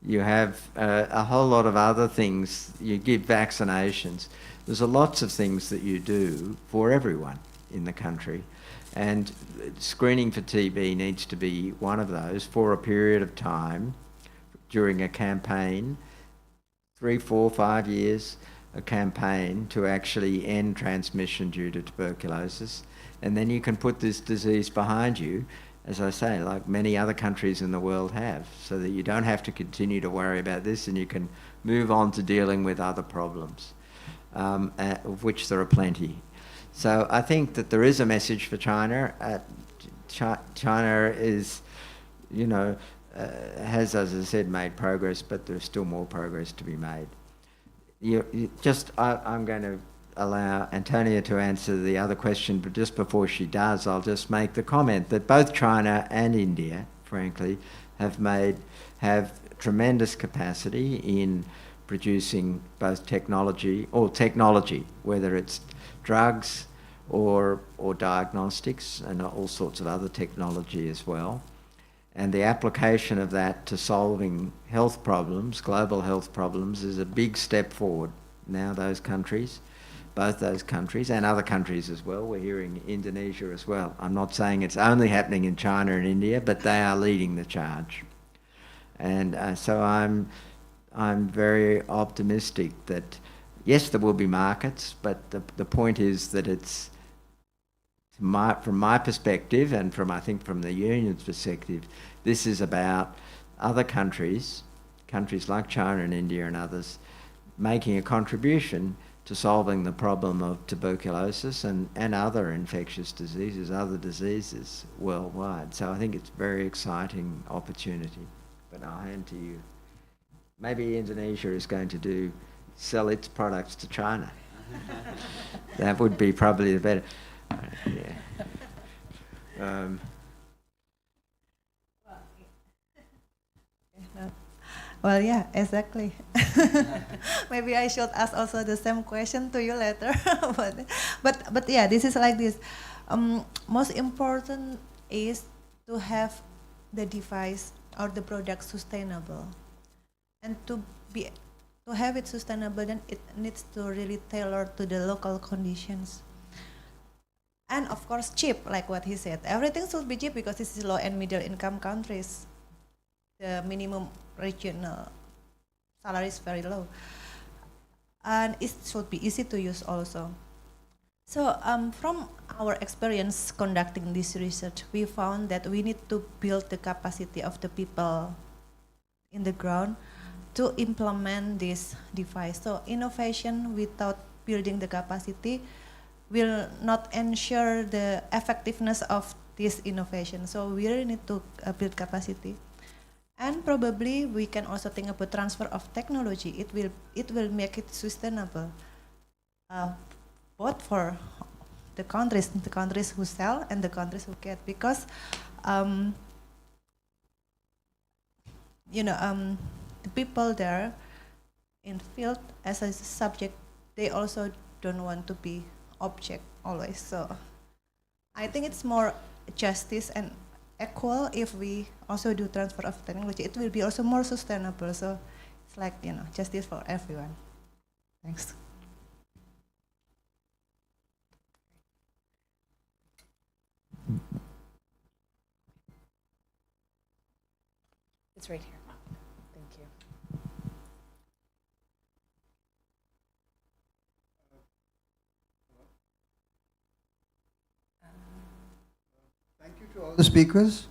You have a whole lot of other things. You give vaccinations. There's lots of things that you do for everyone in the country. And screening for TB needs to be one of those for a period of time during a campaign, 3, 4, 5 years, a campaign to actually end transmission due to tuberculosis. And then you can put this disease behind you, as I say, like many other countries in the world have, so that you don't have to continue to worry about this and you can move on to dealing with other problems, of which there are plenty. So I think that there is a message for China. China is, you know, has, as I said, made progress, but there's still more progress to be made. I'm going to allow Antonia to answer the other question, but just before she does, I'll just make the comment that both China and India, frankly, have tremendous capacity in producing both technology, whether it's drugs or diagnostics and all sorts of other technology as well. And the application of that to solving health problems, global health problems, is a big step forward. Now those countries, both those countries and other countries as well, we're hearing Indonesia as well. I'm not saying it's only happening in China and India, but they are leading the charge. And so I'm very optimistic that, yes, there will be markets, but the point is that it's, from my perspective and I think from the union's perspective, this is about other countries like China and India and others, making a contribution to solving the problem of tuberculosis and other infectious diseases, other diseases worldwide. So I think it's a very exciting opportunity. But I'll hand to you. Maybe Indonesia is going to sell its products to China. That would be probably the better. Yeah. Well, yeah, exactly. Maybe I should ask also the same question to you later. but yeah, this is like this. Most important is to have the device or the product sustainable, and to have it sustainable, then it needs to really tailor to the local conditions. And of course, cheap, like what he said. Everything should be cheap because this is low and middle income countries. The minimum regional salary is very low. And it should be easy to use also. So from our experience conducting this research, we found that we need to build the capacity of the people in the ground to implement this device. So innovation without building the capacity will not ensure the effectiveness of this innovation. So we really need to build capacity. And probably we can also think about transfer of technology. It will make it sustainable, both for the countries who sell and the countries who get, because the people there in field as a subject, they also don't want to be object always. So I think it's more justice and equal if we also do transfer of technology. It will be also more sustainable. So it's like, justice for everyone. Thanks. It's right here. Thank you. Thank you to all the speakers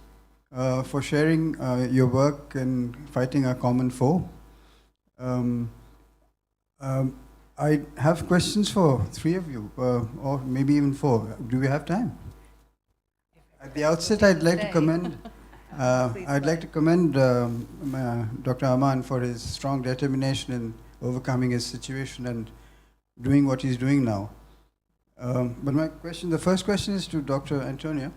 for sharing your work in fighting a common foe. I have questions for 3 of you, or maybe even 4. Do we have time? At the outset, I'd like to commend Dr. Aman for his strong determination in overcoming his situation and doing what he's doing now. But the first question is to Dr. Antonia.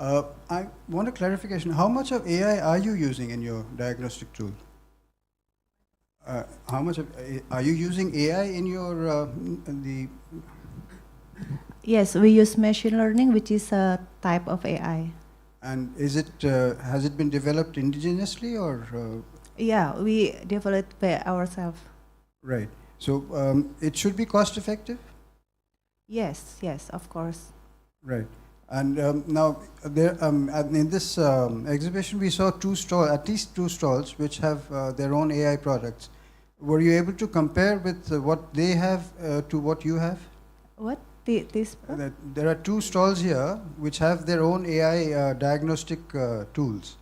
I want a clarification. How much of AI are you using in your diagnostic tool? Are you using AI in your Yes, we use machine learning, which is a type of AI. And has it been developed indigenously or Yeah, we develop it by ourselves. Right. So it should be cost effective? Yes, yes, of course. Right. And now, in this exhibition, we saw at least two stalls, which have their own AI products. Were you able to compare with what they have to what you have? What? This? There are two stalls here which have their own AI diagnostic tools.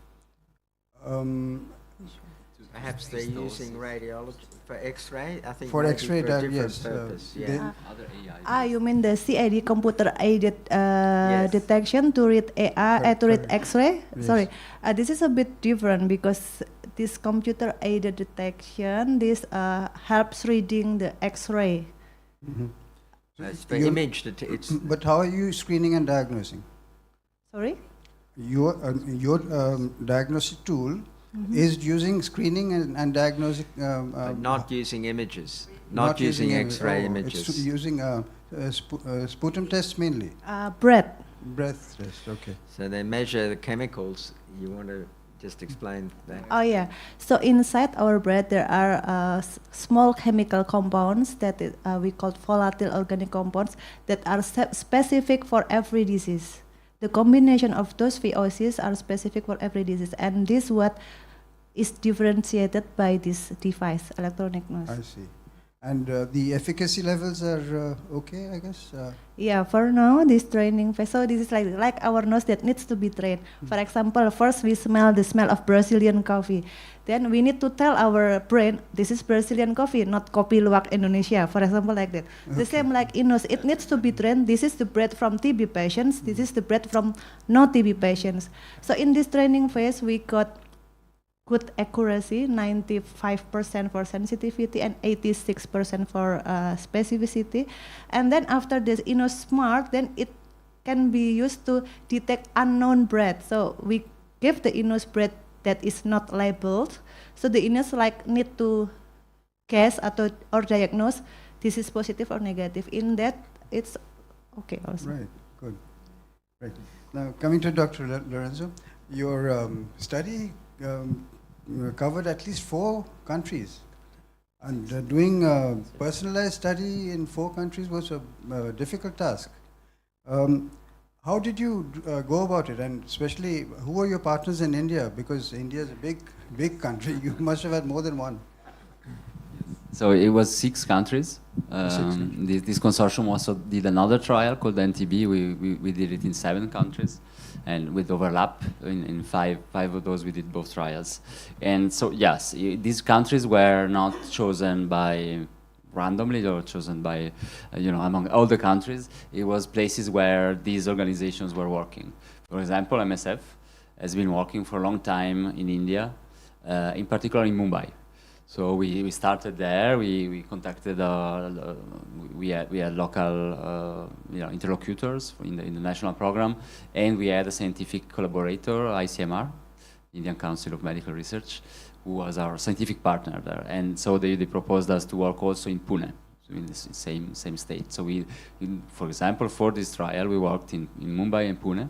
Perhaps they're using radiology for X-ray. I think For maybe X-ray, for a different yes. purpose. They- Yeah. Other AI. You mean the CID computer-aided Yes. detection to read AI, to read Correct. X-ray? Yes. Sorry, this is a bit different because this computer-aided detection, this helps reading the X-ray. Mhm. It's for You- image. But how are you screening and diagnosing? Sorry? Your diagnostic tool is using screening and diagnostic. but not using images, not using X-ray images. It's using sputum tests mainly. Breath. Breath test. Okay. So they measure the chemicals. You want to just explain that? Oh yeah. So inside our breath there are small chemical compounds that we call volatile organic compounds that are specific for every disease. The combination of those VOCs are specific for every disease, and this what is differentiated by this device, electronic nose. I see. And the efficacy levels are okay, I guess. Yeah, for now, this training phase, so this is like our nose that needs to be trained. For example, first we smell the smell of Brazilian coffee. Then we need to tell our brain, this is Brazilian coffee, not kopi luwak Indonesia, for example, like that. The same like in nose, it needs to be trained. This is the breath from TB patients, this is the breath from no TB patients. So in this training phase, we got good accuracy, 95% for sensitivity and 86% for specificity. And then after this Smart, then it can be used to detect unknown breath. So we give the breath that is not labeled. So the need to guess or diagnose this is positive or negative. In that, it's okay also. Right. Good. Right. Now coming to Dr. Lorenzo, your study covered at least 4 countries, and doing a personalized study in 4 countries was a difficult task. How did you go about it, and especially who were your partners in India? Because India is a big country. You must have had more than one. So it was 6 countries. This consortium also did another trial called NTB. We did it in 7 countries, and with overlap in five of those we did both trials. And so yes, these countries were not chosen by randomly or chosen by among all the countries. It was places where these organizations were working. For example, MSF has been working for a long time in India, in particular in Mumbai. So we started there. We contacted. We had local interlocutors in the national program, and we had a scientific collaborator, ICMR, Indian Council of Medical Research, who was our scientific partner there. And so they proposed us to work also in Pune, so in the same state. So for example, for this trial, we worked in Mumbai and Pune.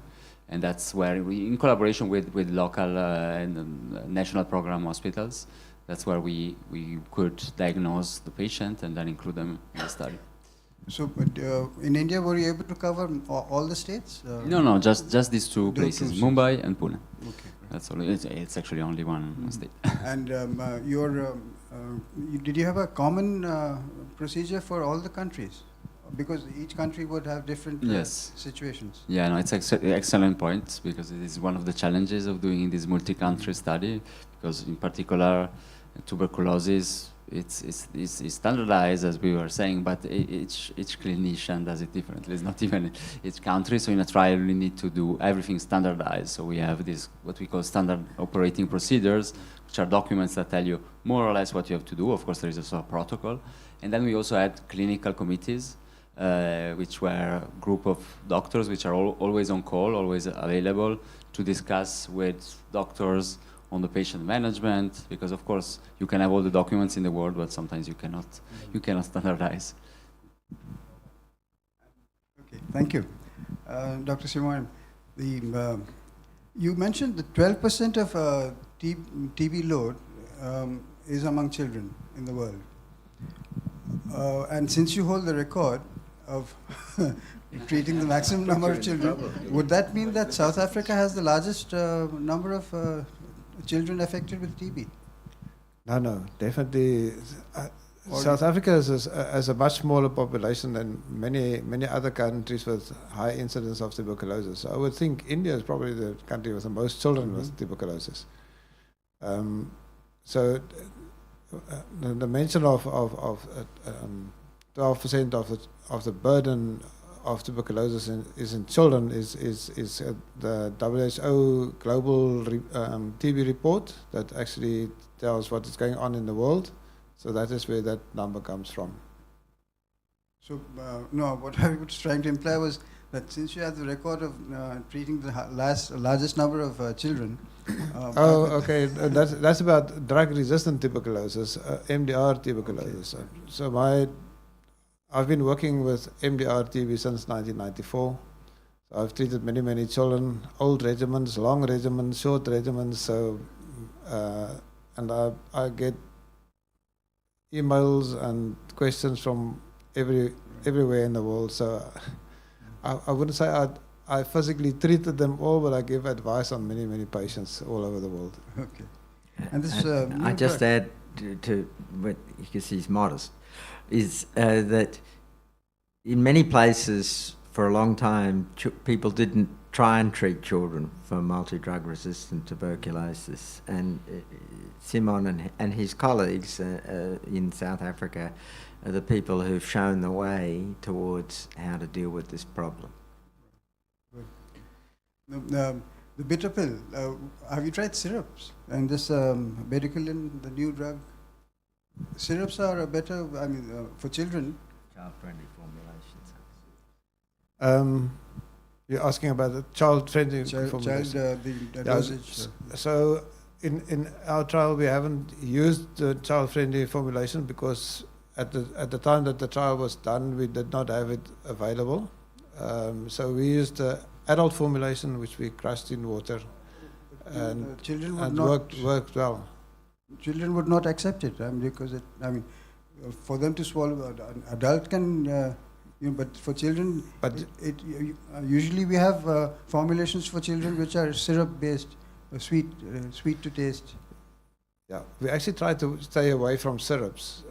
And that's where in collaboration with local and national program hospitals, that's where we could diagnose the patient and then include them in the study. So in India, were you able to cover all the states? No, just these 2 places, places. Mumbai and Pune. Okay. That's all. It's actually only one state. And did you have a common procedure for all the countries? Because each country would have different Yes. situations. Yeah, no, it's excellent point, because it is one of the challenges of doing this multi-country study, because in particular tuberculosis, it's standardized, as we were saying, but each clinician does it differently. It's not even each country. So in a trial, we need to do everything standardized. So we have this, what we call standard operating procedures, which are documents that tell you more or less what you have to do. Of course, there is also a protocol. And then we also had clinical committees, which were a group of doctors which are always on call, always available to discuss with doctors on the patient management, because of course you can have all the documents in the world, but sometimes you cannot standardize. Okay, thank you. Dr. Simon, you mentioned that 12% of TB load is among children in the world. And since you hold the record of treating the maximum number of children, would that mean that South Africa has the largest number of children affected with TB? No, definitely. South Africa has a much smaller population than many other countries with high incidence of tuberculosis. So I would think India is probably the country with the most children with tuberculosis. So the mention of 12% of the burden of tuberculosis is in children is the WHO global TB report that actually tells what is going on in the world. So that is where that number comes from. So, no, what I was trying to imply was that since you have the record of treating the largest number of children. Okay, that's about drug-resistant tuberculosis, MDR tuberculosis. So I've been working with MDR TB since 1994. So I've treated many children, old regimens, long regimens, short regimens. So, and I get emails and questions from everywhere in the world. So I wouldn't say I physically treated them all, but I give advice on many patients all over the world. Okay. And this, I just add to what, because he's modest, is that in many places for a long time people didn't try and treat children for multi-drug resistant tuberculosis, and Simon and his colleagues in South Africa are the people who've shown the way towards how to deal with this problem. the bitter pill, have you tried syrups? And this Bediculin, the new drug, syrups are a better, I mean, for children. Child-friendly formulations. You're asking about the child-friendly formulation. The dosage. So in our trial, we haven't used the child-friendly formulation because at the time that the trial was done, we did not have it available. So we used the adult formulation, which we crushed in water, and children would and not worked well. Children would not accept it, because it, for them to swallow, an adult can. But for children, usually we have formulations for children which are syrup-based, sweet to taste. Yeah, we actually try to stay away from syrups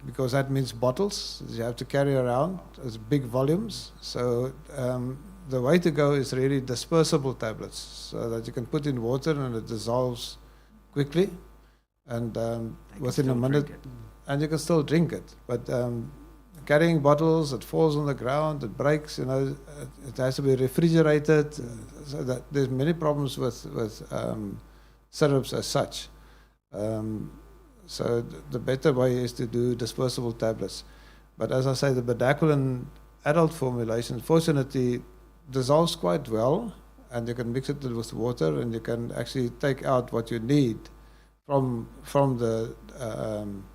because that means bottles you have to carry around as big volumes. So the way to go is really dispersible tablets, so that you can put in water and it dissolves quickly, and within a minute, and you can still drink it. But carrying bottles, it falls on the ground, it breaks. It has to be refrigerated. So that there's many problems with syrups as such. So the better way is to do dispersible tablets. But as I say, the Bedaquiline adult formulation, fortunately, dissolves quite well, and you can mix it with water, and you can actually take out what you need from the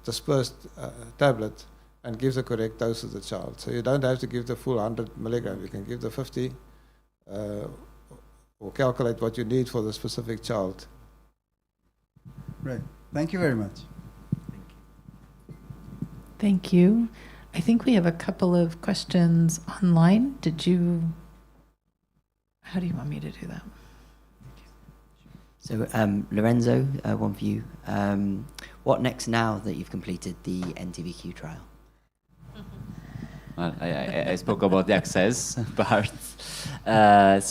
dispersed tablet and give the correct dose to the child. So you don't have to give the full 100 milligrams. You can give the 50 or calculate what you need for the specific child. Right. Thank you very much. Thank you. I think we have a couple of questions online. How do you want me to do that? So Lorenzo, one for you. What next now that you've completed the NTBQ trial? Well, I spoke about the access part. Now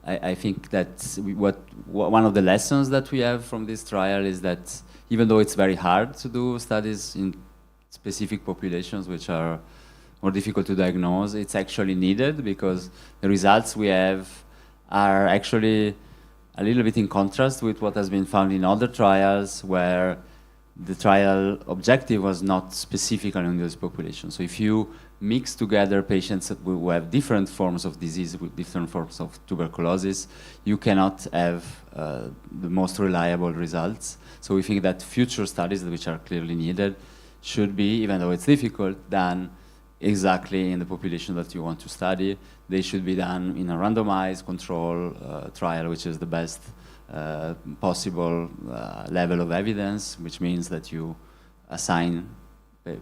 I think that one of the lessons that we have from this trial is that even though it's very hard to do studies in specific populations which are more difficult to diagnose, it's actually needed, because the results we have are actually a little bit in contrast with what has been found in other trials, where the trial objective was not specifically on this population. So if you mix together patients who have different forms of disease with different forms of tuberculosis, you cannot have the most reliable results. So we think that future studies, which are clearly needed, should be, even though it's difficult, done exactly in the population that you want to study. They should be done in a randomized control trial, which is the best possible level of evidence, which means that you assign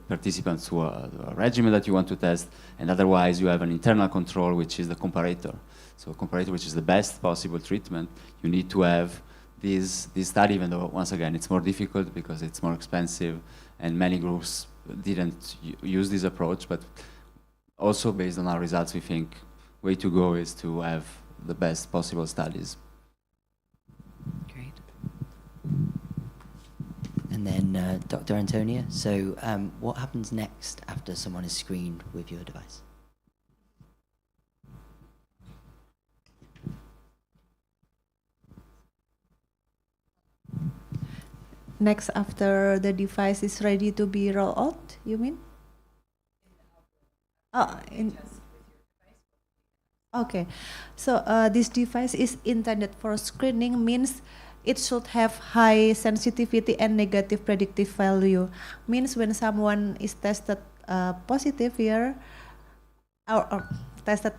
participants to a regimen that you want to test, and otherwise you have an internal control, which is the comparator. So comparator, which is the best possible treatment, you need to have this study, even though, once again, it's more difficult because it's more expensive, and many groups didn't use this approach, but also based on our results, we think way to go is to have the best possible studies. Great. And then Dr. Antonia, so what happens next after someone is screened with your device? Next, after the device is ready to be rolled out, you mean? Okay, so this device is intended for screening, means it should have high sensitivity and negative predictive value. Means when someone is tested positive here, or tested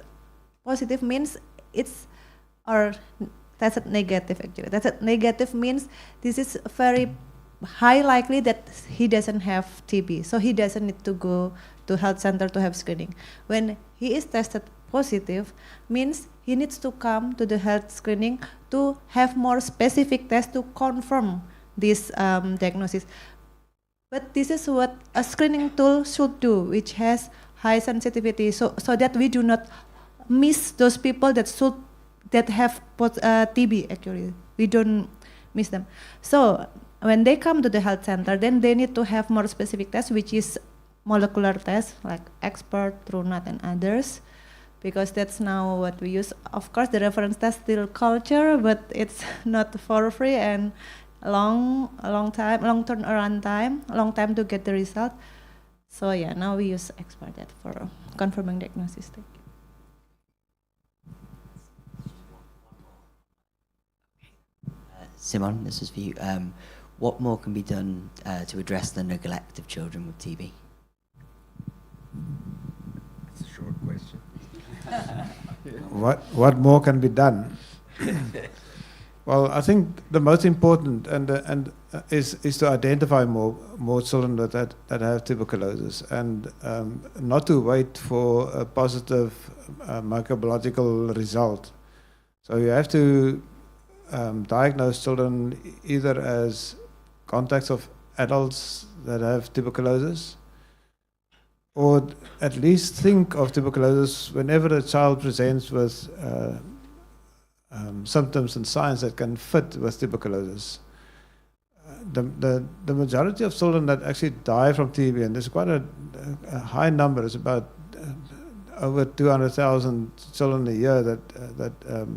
positive means it's, or tested negative actually. Tested negative means this is very high likely that he doesn't have TB, so he doesn't need to go to health center to have screening. When he is tested positive, means he needs to come to the health screening to have more specific tests to confirm this diagnosis. But this is what a screening tool should do, which has high sensitivity, so that we do not miss those people that have TB actually. We don't miss them. So when they come to the health center, then they need to have more specific tests, which is molecular tests like expert, TrueNAT, and others, because that's now what we use. Of course, the reference test still culture, but it's not for free and long turnaround time, long time to get the result. So yeah, now we use expert that for confirming diagnosis. Thank you. Simon, this is for you. What more can be done to address the neglect of children with TB? It's a short question. What more can be done? Well, I think the most important is to identify more children that have tuberculosis, and not to wait for a positive microbiological result. So you have to diagnose children either as contacts of adults that have tuberculosis, or at least think of tuberculosis whenever a child presents with symptoms and signs that can fit with tuberculosis. The majority of children that actually die from TB, and there's quite a high number, it's about over 200,000 children a year that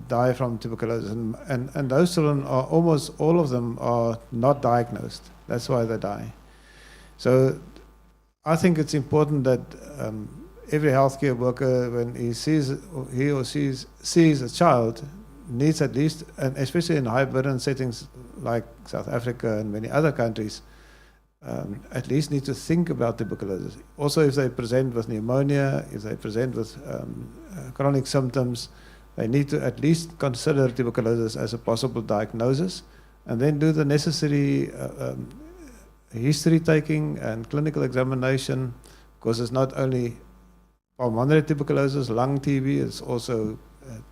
die from tuberculosis, and those children are, almost all of them are not diagnosed. That's why they die. So I think it's important that every healthcare worker, when he or she sees a child, needs at least, and especially in high burden settings like South Africa and many other countries, at least need to think about tuberculosis. Also, if they present with pneumonia, if they present with chronic symptoms, they need to at least consider tuberculosis as a possible diagnosis, and then do the necessary history taking and clinical examination, because it's not only pulmonary tuberculosis, lung TB, it's also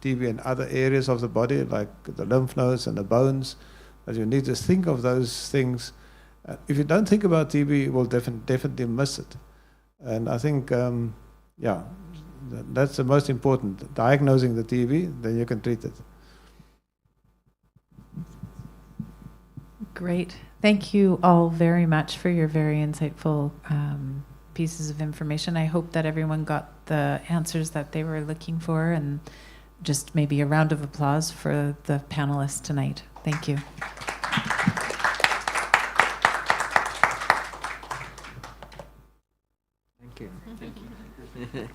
TB in other areas of the body, like the lymph nodes and the bones. But you need to think of those things. If you don't think about TB, you will definitely miss it. And I think, that's the most important. Diagnosing the TB, then you can treat it. Great. Thank you all very much for your very insightful pieces of information. I hope that everyone got the answers that they were looking for, and just maybe a round of applause for the panelists tonight. Thank you. Thank you. Thank you.